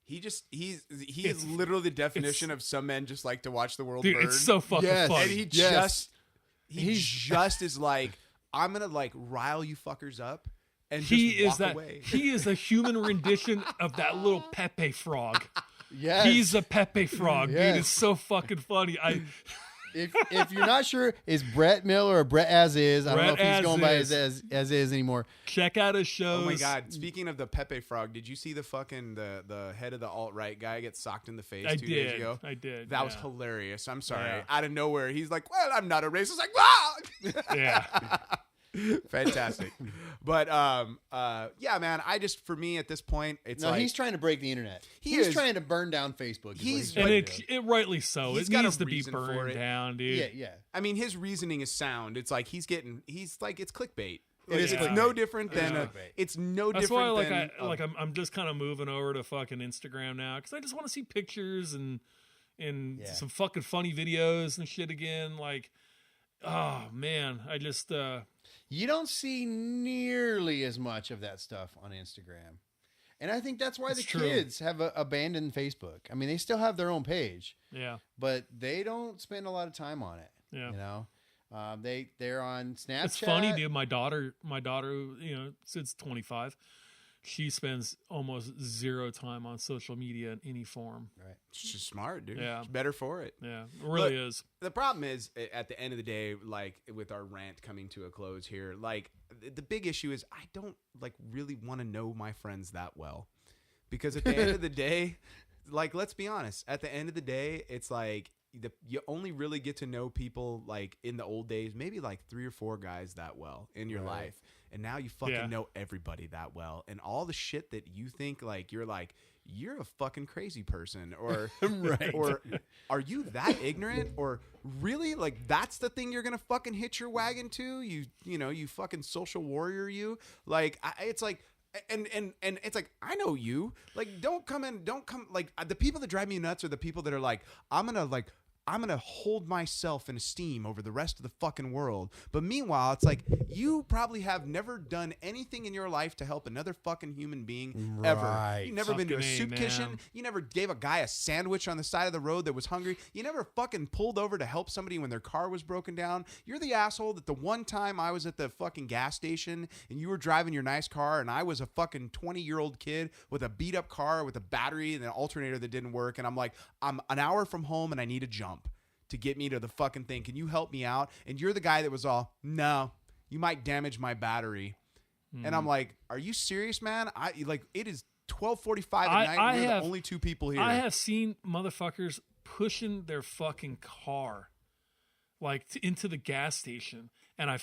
Speaker 2: He is literally the definition of some men just like to watch the world burn.
Speaker 4: It's so fucking funny.
Speaker 2: And he just is like, I'm gonna like rile you fuckers up. And he is a human rendition of that little Pepe frog.
Speaker 3: Yes.
Speaker 4: He's a Pepe frog, dude. It's so fucking funny.
Speaker 3: If you're not sure, is Brett Miller or Brett As Is? I don't know if he's going by as is anymore.
Speaker 4: Check out his shows.
Speaker 2: Oh my god! Speaking of the Pepe frog, did you see the fucking the head of the alt-right guy get socked in the face 2 days ago?
Speaker 4: I did.
Speaker 2: That was hilarious. I'm sorry.
Speaker 4: Yeah.
Speaker 2: Out of nowhere, he's like, "Well, I'm not a racist." Like, wow.
Speaker 4: Yeah.
Speaker 2: Fantastic. But yeah, man, for me at this point, it's like
Speaker 3: he's trying to break the internet. He's trying to burn down Facebook.
Speaker 4: It rightly so. It needs to be burned down, dude.
Speaker 3: Yeah.
Speaker 2: I mean, his reasoning is sound. It's like he's like it's clickbait.
Speaker 3: It's
Speaker 2: no different than it's no
Speaker 4: That's
Speaker 2: different.
Speaker 4: That's why I'm just kind of moving over to fucking Instagram now because I just want to see pictures and some fucking funny videos and shit again. Like, oh man, I just
Speaker 3: you don't see nearly as much of that stuff on Instagram. And I think that's why the kids have abandoned Facebook. I mean, they still have their own page.
Speaker 4: Yeah.
Speaker 3: But they don't spend a lot of time on it.
Speaker 4: Yeah.
Speaker 3: You know? They're on Snapchat.
Speaker 4: It's funny, dude. My daughter, since 25, she spends almost 0 time on social media in any form.
Speaker 2: Right. She's smart, dude.
Speaker 4: Yeah.
Speaker 2: She's better for it.
Speaker 4: Yeah, it really is.
Speaker 2: The problem is, at the end of the day, like with our rant coming to a close here, like the big issue is I don't like really want to know my friends that well. Because at the end of the day, like, let's be honest, at the end of the day, it's like you only really get to know people like in the old days, maybe like 3 or 4 guys that well in your life. And now you fucking know everybody that well. And all the shit that you think like you're a fucking crazy person or or are you that ignorant or really like that's the thing you're going to fucking hitch your wagon to? You fucking social warrior you. Like it's like and it's like I know you. Like don't come like the people that drive me nuts are the people that are like I'm going to hold myself in esteem over the rest of the fucking world. But meanwhile, it's like you probably have never done anything in your life to help another fucking human being ever. You've never been to a soup kitchen. You never gave a guy a sandwich on the side of the road that was hungry. You never fucking pulled over to help somebody when their car was broken down. You're the asshole that the one time I was at the fucking gas station and you were driving your nice car and I was a fucking 20-year-old kid with a beat up car with a battery and an alternator that didn't work. And I'm like, I'm an hour from home and I need a jump to get me to the fucking thing. Can you help me out? And you're the guy that was all, no, you might damage my battery. And I'm like, are you serious, man? It is 12:45 at night. We're the only 2 people here.
Speaker 4: I have seen motherfuckers pushing their fucking car like into the gas station. And I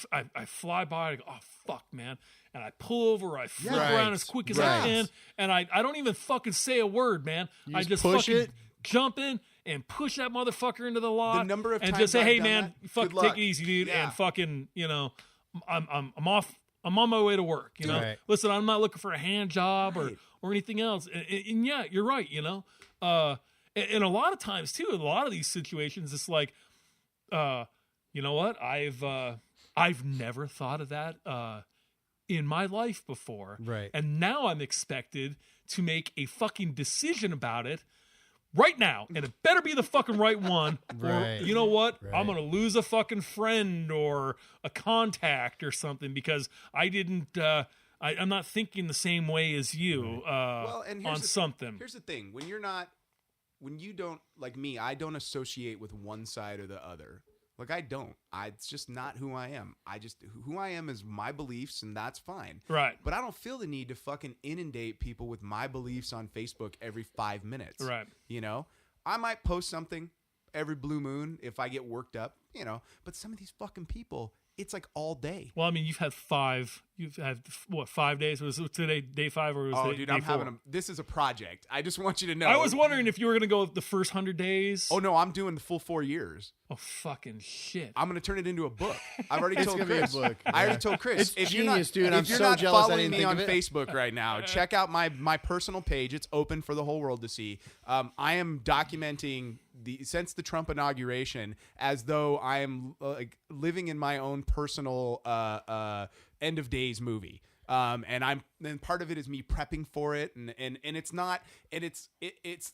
Speaker 4: fly by, I go, oh, fuck, man. And I pull over, I flip around as quick as I can. And I don't even fucking say a word, man. I just
Speaker 3: push
Speaker 4: fucking
Speaker 3: it?
Speaker 4: Jump in and push that motherfucker into the lot.
Speaker 2: The number of
Speaker 4: and
Speaker 2: times
Speaker 4: just say,
Speaker 2: I've
Speaker 4: hey,
Speaker 2: done
Speaker 4: man,
Speaker 2: that,
Speaker 4: fucking
Speaker 2: good
Speaker 4: take
Speaker 2: luck.
Speaker 4: it easy, dude.
Speaker 2: Yeah.
Speaker 4: And fucking, I'm on my way to work,
Speaker 3: Right.
Speaker 4: Listen, I'm not looking for a hand job or anything else. And yeah, you're right, and a lot of times too, in a lot of these situations, it's like, you know what? I've never thought of that in my life before.
Speaker 3: Right.
Speaker 4: And now I'm expected to make a fucking decision about it right now. And it better be the fucking right one.
Speaker 3: Right.
Speaker 4: Or you know what?
Speaker 3: Right.
Speaker 4: I'm going to lose a fucking friend or a contact or something because I didn't, I'm not thinking the same way as you on something.
Speaker 2: Here's the thing. When you don't, like me, I don't associate with one side or the other. Like I don't. It's just not who I am. Who I am is my beliefs, and that's fine.
Speaker 4: Right.
Speaker 2: But I don't feel the need to fucking inundate people with my beliefs on Facebook every 5 minutes.
Speaker 4: Right.
Speaker 2: I might post something. every blue moon if I get worked up, you know. But some of these fucking people, it's like all day.
Speaker 4: Well, I mean, you've had 5 days? Was it today day 5 or was it
Speaker 2: dude,
Speaker 4: day
Speaker 2: I'm
Speaker 4: 4?
Speaker 2: having this is a project. I just want you to know.
Speaker 4: I was wondering if you were going to go with the first 100 days.
Speaker 2: Oh, no, I'm doing the full 4 years.
Speaker 4: Oh, fucking shit.
Speaker 2: I'm going to turn it into a book. I've already told
Speaker 3: gonna be a
Speaker 2: Chris.
Speaker 3: book.
Speaker 2: I already told Chris.
Speaker 3: It's genius, dude. I'm
Speaker 2: if you're
Speaker 3: so
Speaker 2: not
Speaker 3: jealous I
Speaker 2: following
Speaker 3: didn't
Speaker 2: me
Speaker 3: think
Speaker 2: on
Speaker 3: of it.
Speaker 2: Facebook right now, check out my personal page. It's open for the whole world to see. I am documenting since the Trump inauguration as though I am like living in my own personal end of days movie. And part of it is me prepping for it, and it's not, and it's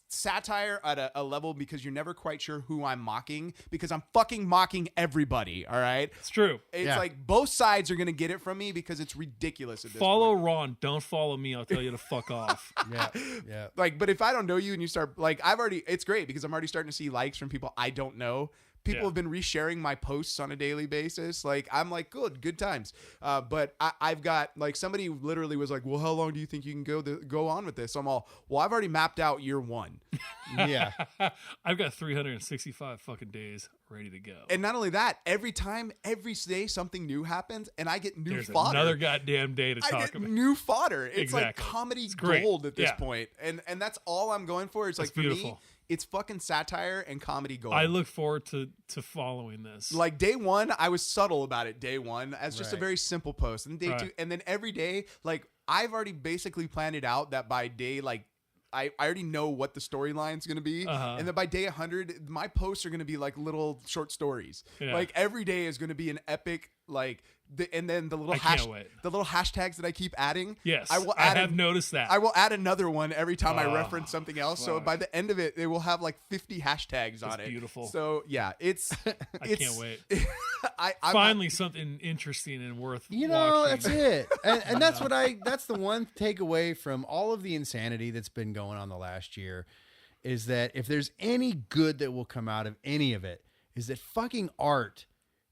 Speaker 2: satire at a level because you're never quite sure who I'm mocking, because I'm fucking mocking everybody. All right,
Speaker 4: It's true.
Speaker 2: it's like both sides are gonna get it from me because it's ridiculous at this
Speaker 4: Follow
Speaker 2: point.
Speaker 4: Ron. Don't follow me. I'll tell you to fuck off.
Speaker 3: Yeah.
Speaker 2: Like, but if I don't know you and you start like, it's great because I'm already starting to see likes from people I don't know. People have been resharing my posts on a daily basis. Like, I'm like, good times. But I've got, like, somebody literally was like, well, how long do you think you can go on with this? So I'm all, well, I've already mapped out year 1.
Speaker 3: Yeah.
Speaker 4: I've got 365 fucking days ready to go.
Speaker 2: And not only that, every day something new happens and I get new
Speaker 4: There's
Speaker 2: fodder.
Speaker 4: another goddamn day to
Speaker 2: I
Speaker 4: talk
Speaker 2: get
Speaker 4: about.
Speaker 2: new fodder. It's like
Speaker 4: Exactly.
Speaker 2: comedy
Speaker 4: great.
Speaker 2: gold at this
Speaker 4: Yeah.
Speaker 2: point. And that's all I'm going for. It's
Speaker 4: That's
Speaker 2: like, for me,
Speaker 4: beautiful.
Speaker 2: it's fucking satire and comedy gold.
Speaker 4: I look forward to following this.
Speaker 2: Like day 1, I was subtle about it. Day 1 as just a
Speaker 3: Right.
Speaker 2: very simple post, and day 2, and then every day, like I've already basically planned it out that by day, like I already know what the storyline's going to be, and then by day 100, my posts are going to be like little short stories.
Speaker 4: Yeah.
Speaker 2: Like every day is going to be an epic, like and then the little
Speaker 4: can't wait.
Speaker 2: the little hashtags that I keep adding.
Speaker 4: Yes,
Speaker 2: I will
Speaker 4: I
Speaker 2: add
Speaker 4: have noticed that.
Speaker 2: I will add another one every time I reference something else. So by the end of it, it will have like 50 hashtags on it.
Speaker 4: Beautiful.
Speaker 2: So yeah, it's
Speaker 4: I can't wait.
Speaker 2: I'm
Speaker 4: Finally, something interesting and worth
Speaker 3: You know,
Speaker 4: watching.
Speaker 3: that's it. And that's that's the one takeaway from all of the insanity that's been going on the last year, is that if there's any good that will come out of any of it, is that fucking art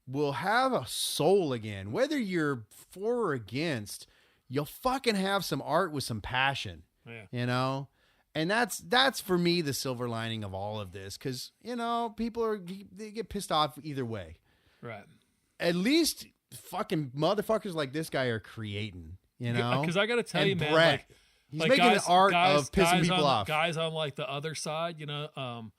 Speaker 3: will have a soul again. Whether you're for or against, you'll fucking have some art with some passion.
Speaker 4: Yeah.
Speaker 3: You know? And that's for me the silver lining of all of this, because, you know, they get pissed off either way.
Speaker 4: Right.
Speaker 3: At least fucking motherfuckers like this guy are creating, you know?
Speaker 4: Because I got to tell
Speaker 3: And
Speaker 4: you, man,
Speaker 3: Brett,
Speaker 4: like,
Speaker 3: he's
Speaker 4: like
Speaker 3: making
Speaker 4: guys,
Speaker 3: an art
Speaker 4: guys,
Speaker 3: of pissing
Speaker 4: guys
Speaker 3: people
Speaker 4: on,
Speaker 3: off.
Speaker 4: Guys on like the other side, you know,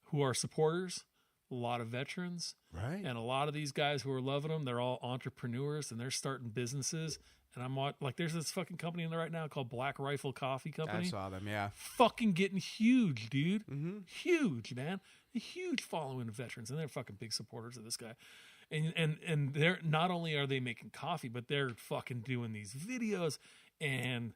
Speaker 4: who are supporters, a lot of veterans,
Speaker 3: Right.
Speaker 4: and a lot of these guys who are loving them, they're all entrepreneurs and they're starting businesses. And I'm like, there's this fucking company in there right now called Black Rifle Coffee Company.
Speaker 2: I saw them, yeah.
Speaker 4: Fucking getting huge, dude. Huge, man. A huge following of veterans, and they're fucking big supporters of this guy. And they're not only are they making coffee, but they're fucking doing these videos, and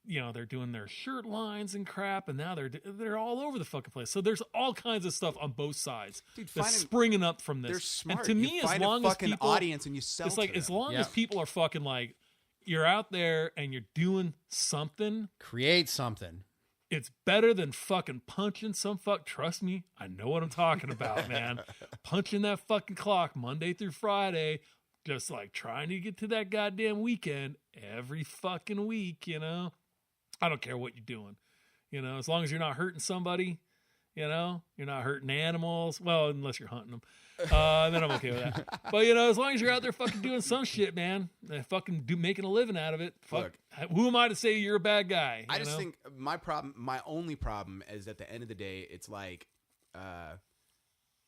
Speaker 4: you know, they're doing their shirt lines and crap, and now they're all over the fucking place. So there's all kinds of stuff on both sides that's springing up from this.
Speaker 2: They're smart.
Speaker 4: And to me,
Speaker 2: you
Speaker 4: as
Speaker 2: find
Speaker 4: long
Speaker 2: a
Speaker 4: as
Speaker 2: fucking
Speaker 4: people,
Speaker 2: audience and you sell
Speaker 4: it's like
Speaker 2: to
Speaker 4: as
Speaker 2: them.
Speaker 4: long as people are fucking like, you're out there and you're doing something.
Speaker 3: Create something.
Speaker 4: It's better than fucking punching some fuck. Trust me, I know what I'm talking about, man. Punching that fucking clock Monday through Friday, just like trying to get to that goddamn weekend every fucking week, you know? I don't care what you're doing, you know, as long as you're not hurting somebody, you know, you're not hurting animals. Well, unless you're hunting them. Then I'm okay with that. But, you know, as long as you're out there fucking doing some shit, man, and fucking making a living out of it. Fuck, who am I to say you're a bad guy?
Speaker 2: I just think my only problem is at the end of the day, it's like,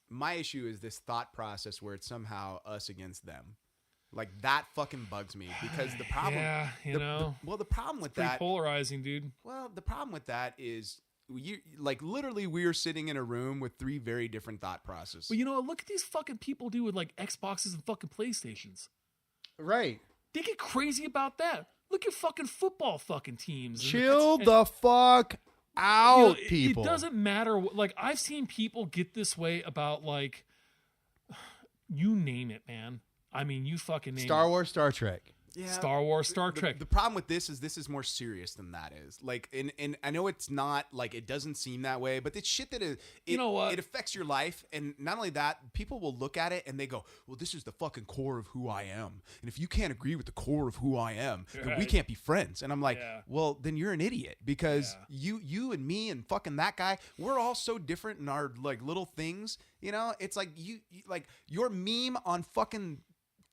Speaker 2: my issue is this thought process where it's somehow us against them. Like that fucking bugs me because the problem, the problem with that,
Speaker 4: polarizing, dude.
Speaker 2: Well, the problem with that is literally we're sitting in a room with 3 very different thought processes.
Speaker 4: But you know, look at these fucking people do with like Xboxes and fucking PlayStations.
Speaker 3: Right.
Speaker 4: They get crazy about that. Look at fucking football fucking teams.
Speaker 3: Chill the fuck out, people.
Speaker 4: It doesn't matter. Like, I've seen people get this way about, like, you name it, man. I mean, you fucking name
Speaker 3: Star Wars, Star Trek.
Speaker 4: Star Wars, Star Trek.
Speaker 2: The problem with this is more serious than that is. Like, and I know it's not like it doesn't seem that way, but it's shit that
Speaker 4: you know what?
Speaker 2: It affects your life, and not only that, people will look at it and they go, "Well, this is the fucking core of who I am, and if you can't agree with the core of who I am, then we can't be friends." And I'm like, "Well, then you're an idiot because you and me and fucking that guy, we're all so different in our like little things. You know, it's like you like your meme on fucking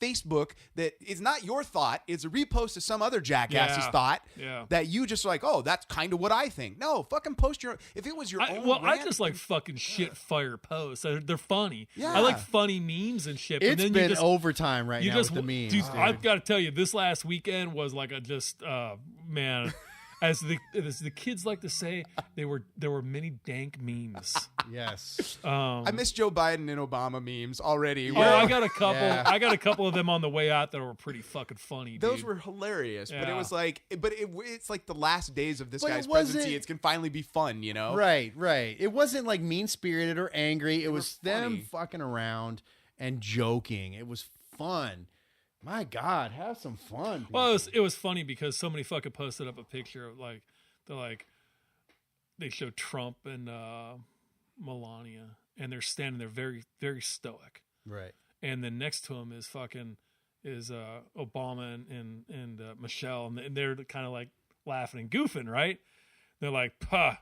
Speaker 2: Facebook that is not your thought, it's a repost of some other jackass's thought that you just like, oh, that's kind of what I think. No, fucking post your, if it was your own
Speaker 4: well,
Speaker 2: rant,
Speaker 4: I just like fucking shit fire posts. They're funny.
Speaker 2: Yeah.
Speaker 4: I like funny memes and shit.
Speaker 3: It's
Speaker 4: then
Speaker 3: been
Speaker 4: you just,
Speaker 3: overtime right now with the memes.
Speaker 4: Dude, I've got to tell you, this last weekend was like a just, man... As the kids like to say, there were many dank memes.
Speaker 3: Yes.
Speaker 2: I miss Joe Biden and Obama memes already.
Speaker 4: Oh, I got a couple. I got a couple of them on the way out that were pretty fucking funny.
Speaker 2: Those
Speaker 4: dude.
Speaker 2: were hilarious, but it
Speaker 4: Yeah.
Speaker 2: was like, it's like the last days of this guy's presidency. It can finally be fun, you know?
Speaker 3: Right. It wasn't like mean spirited or angry. It was them
Speaker 2: funny.
Speaker 3: fucking around and joking. It was fun. My God, have some fun. People.
Speaker 4: Well, it was funny because somebody fucking posted up a picture of like they showed Trump and Melania, and they're standing there very, very stoic.
Speaker 3: Right.
Speaker 4: And then next to him is Obama and Michelle, and they're kind of like laughing and goofing, right? They're like, "Puh,"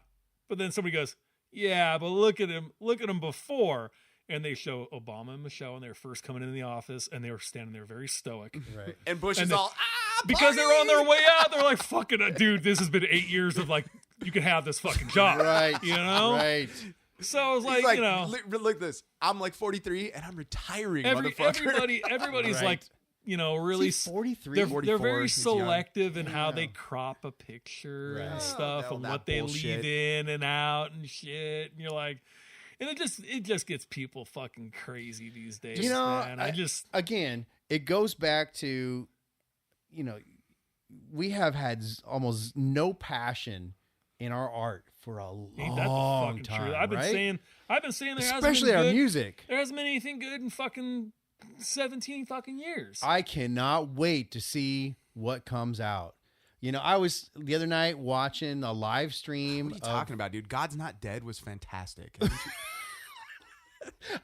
Speaker 4: but then somebody goes, "Yeah, but look at him before." And they show Obama and Michelle when they were first coming into the office, and they were standing there very stoic.
Speaker 3: Right.
Speaker 2: And Bush is all,
Speaker 4: because they're on their way out. They're like, fucking, dude, this has been 8 years of like, you can have this fucking job.
Speaker 3: Right.
Speaker 4: You know?
Speaker 3: Right.
Speaker 4: So I was like, you know.
Speaker 2: Look at this. I'm like 43 and I'm retiring, motherfucker.
Speaker 4: Everybody's
Speaker 3: Right.
Speaker 4: like, you know, really.
Speaker 3: 43,
Speaker 4: they're
Speaker 2: 44,
Speaker 4: very
Speaker 2: he's
Speaker 4: selective in how they crop a picture and stuff,
Speaker 2: all
Speaker 4: and
Speaker 2: that
Speaker 4: what they
Speaker 2: bullshit.
Speaker 4: leave in and out and shit. And you're like, and it just gets people fucking crazy these days.
Speaker 3: You know,
Speaker 4: man.
Speaker 3: again, it goes back to, you know, we have had almost no passion in our art for a
Speaker 4: Ain't that the
Speaker 3: long
Speaker 4: fucking
Speaker 3: time.
Speaker 4: truth? I've been
Speaker 3: right?
Speaker 4: saying there
Speaker 3: Especially
Speaker 4: hasn't been
Speaker 3: our
Speaker 4: good,
Speaker 3: music.
Speaker 4: There hasn't been anything good in fucking 17 fucking years.
Speaker 3: I cannot wait to see what comes out. You know, I was the other night watching a live stream.
Speaker 2: What are you talking about, dude? God's Not Dead was fantastic.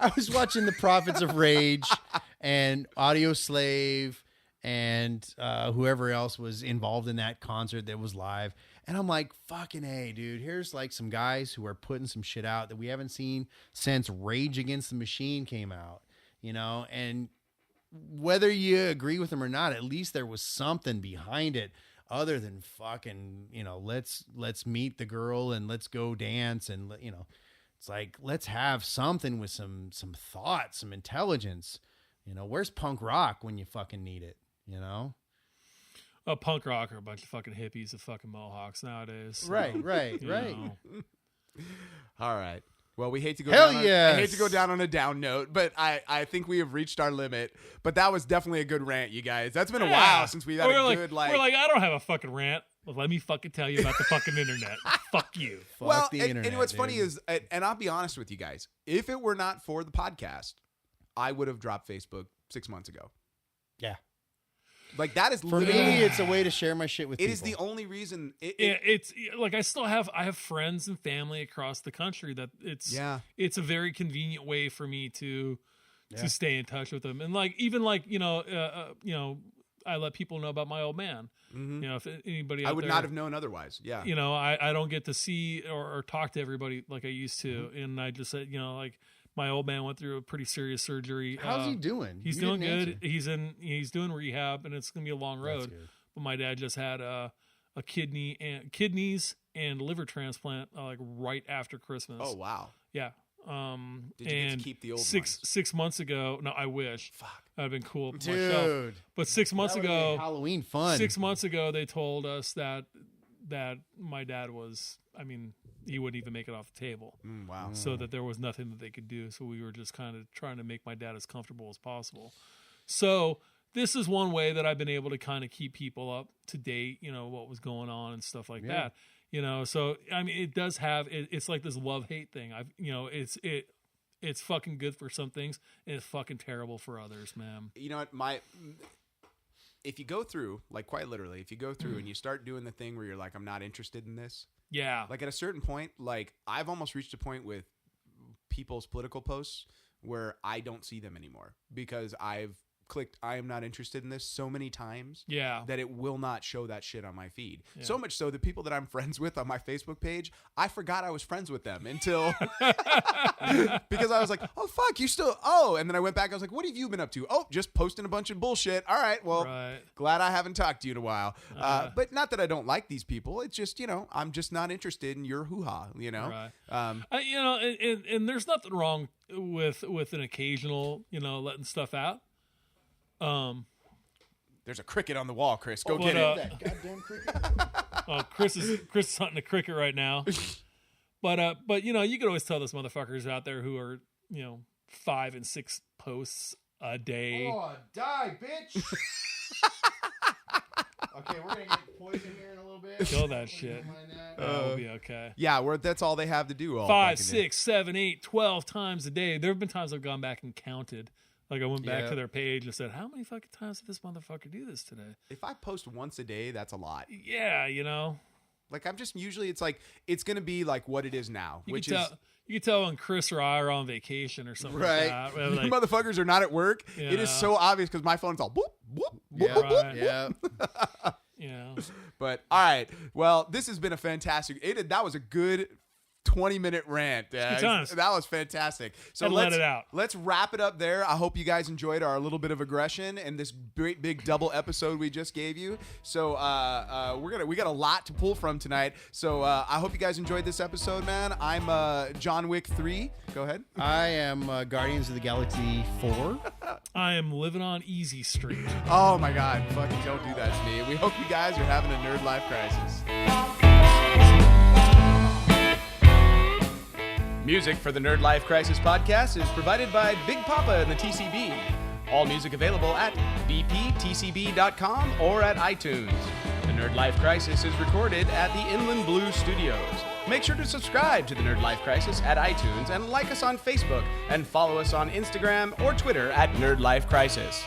Speaker 3: I was watching the Prophets of Rage and Audio Slave and whoever else was involved in that concert that was live. And I'm like, fucking A, dude, here's like some guys who are putting some shit out that we haven't seen since Rage Against the Machine came out, you know, and whether you agree with them or not, at least there was something behind it other than fucking, you know, let's meet the girl and let's go dance. And, you know, it's like, let's have something with some thought, some intelligence. You know, where's punk rock when you fucking need it, you know?
Speaker 4: A punk rock are a bunch of fucking hippies with fucking mohawks nowadays. So,
Speaker 3: Right.
Speaker 4: you know.
Speaker 2: All right. Well, we hate to go
Speaker 3: Hell
Speaker 2: down
Speaker 3: yes.
Speaker 2: I hate to go down on a down note, but I think we have reached our limit. But that was definitely a good rant, you guys. That's been a while since we've had a good
Speaker 4: We're like, I don't have a fucking rant. Well, let me fucking tell you about the fucking internet. Fuck you.
Speaker 3: Fuck the internet.
Speaker 2: And what's
Speaker 3: dude.
Speaker 2: funny is, and I'll be honest with you guys, if it were not for the podcast, I would have dropped Facebook 6 months ago.
Speaker 3: Yeah.
Speaker 2: Like that is
Speaker 3: For me, it's a way to share my shit with
Speaker 2: It
Speaker 3: people.
Speaker 2: is the only reason.
Speaker 4: It's like I have friends and family across the country that it's a very convenient way for me to stay in touch with them. And like even like you know I let people know about my old man.
Speaker 2: Mm-hmm.
Speaker 4: You know, if anybody out
Speaker 2: I would
Speaker 4: there,
Speaker 2: not have known otherwise. Yeah.
Speaker 4: You know, I don't get to see or talk to everybody like I used to, and I just said, you know, like my old man went through a pretty serious surgery.
Speaker 3: How's he doing?
Speaker 4: He's
Speaker 3: You
Speaker 4: doing
Speaker 3: didn't
Speaker 4: good.
Speaker 3: answer.
Speaker 4: He's doing rehab, and it's gonna be a long road.
Speaker 3: good.
Speaker 4: But my dad just had a kidneys and liver transplant like right after Christmas.
Speaker 2: Oh wow.
Speaker 4: Yeah.
Speaker 2: Did you get to keep the old ones?
Speaker 4: 6 months ago? No, I wish.
Speaker 2: Fuck.
Speaker 4: That'd been cool.
Speaker 3: Dude.
Speaker 4: But 6 months
Speaker 3: That would've been
Speaker 4: ago,
Speaker 3: Halloween fun.
Speaker 4: 6 months ago, they told us that my dad was. I mean, he wouldn't even make it off the table.
Speaker 2: Wow.
Speaker 4: So that there was nothing that they could do. So we were just kind of trying to make my dad as comfortable as possible. So this is one way that I've been able to kind of keep people up to date, you know, what was going on and stuff like that, you know? So, I mean, it does have, it's like this love-hate thing. It's fucking good for some things and it's fucking terrible for others, man.
Speaker 2: You know what? if you go through, like quite literally, if you go through and you start doing the thing where you're like, I'm not interested in this.
Speaker 4: Yeah.
Speaker 2: Like at a certain point, like I've almost reached a point with people's political posts where I don't see them anymore because I've clicked I am not interested in this so many times that it will not show that shit on my feed. So much so that people that I'm friends with on my Facebook page, I forgot I was friends with them until because I was like, oh fuck, you still and then I went back, I was like, what have you been up to? Oh, just posting a bunch of bullshit. All right, well, glad I haven't talked to you in a while. But not that I don't like these people. It's just, I'm just not interested in your hoo-ha,
Speaker 4: and there's nothing wrong with an occasional, letting stuff out.
Speaker 2: There's a cricket on the wall, Chris. Go get it.
Speaker 3: That goddamn cricket.
Speaker 4: Chris is hunting a cricket right now. But you could always tell those motherfuckers out there who are 5 and 6 posts a day.
Speaker 3: Oh, die, bitch! Okay, we're gonna get poison here in a little bit.
Speaker 4: Kill that shit. We'll be okay.
Speaker 2: Yeah, that's all they have to do.
Speaker 4: 5, 6, 7, 8, 12 times a day. There have been times I've gone back and counted. Like I went back to their page and said, how many fucking times did this motherfucker do this today?
Speaker 2: If I post once a day, that's a lot.
Speaker 4: Yeah,
Speaker 2: Like I'm just usually it's like it's gonna be like what it is now,
Speaker 4: you can tell when Chris or I are on vacation or something like that. Like,
Speaker 2: motherfuckers are not at work. It is so obvious because my phone's all boop, boop, boop, boop, boop.
Speaker 4: Yeah.
Speaker 2: But all right. Well, this has been a fantastic that was a good 20-minute rant. That was fantastic. So
Speaker 4: let it out.
Speaker 2: Let's wrap it up there. I hope you guys enjoyed our little bit of aggression and this great big double episode we just gave you. So we got a lot to pull from tonight. So I hope you guys enjoyed this episode, man. I'm John Wick 3. Go ahead.
Speaker 3: I am Guardians of the Galaxy 4.
Speaker 4: I am living on Easy Street.
Speaker 2: Oh my God! Fucking don't do that to me. We hope you guys are having a Nerdlife crisis. Music for the Nerdlife Crisis podcast is provided by Big Papa and the TCB. All music available at bptcb.com or at iTunes. The Nerdlife Crisis is recorded at the Inland Blue Studios. Make sure to subscribe to the Nerdlife Crisis at iTunes and like us on Facebook and follow us on Instagram or Twitter at Nerdlife Crisis.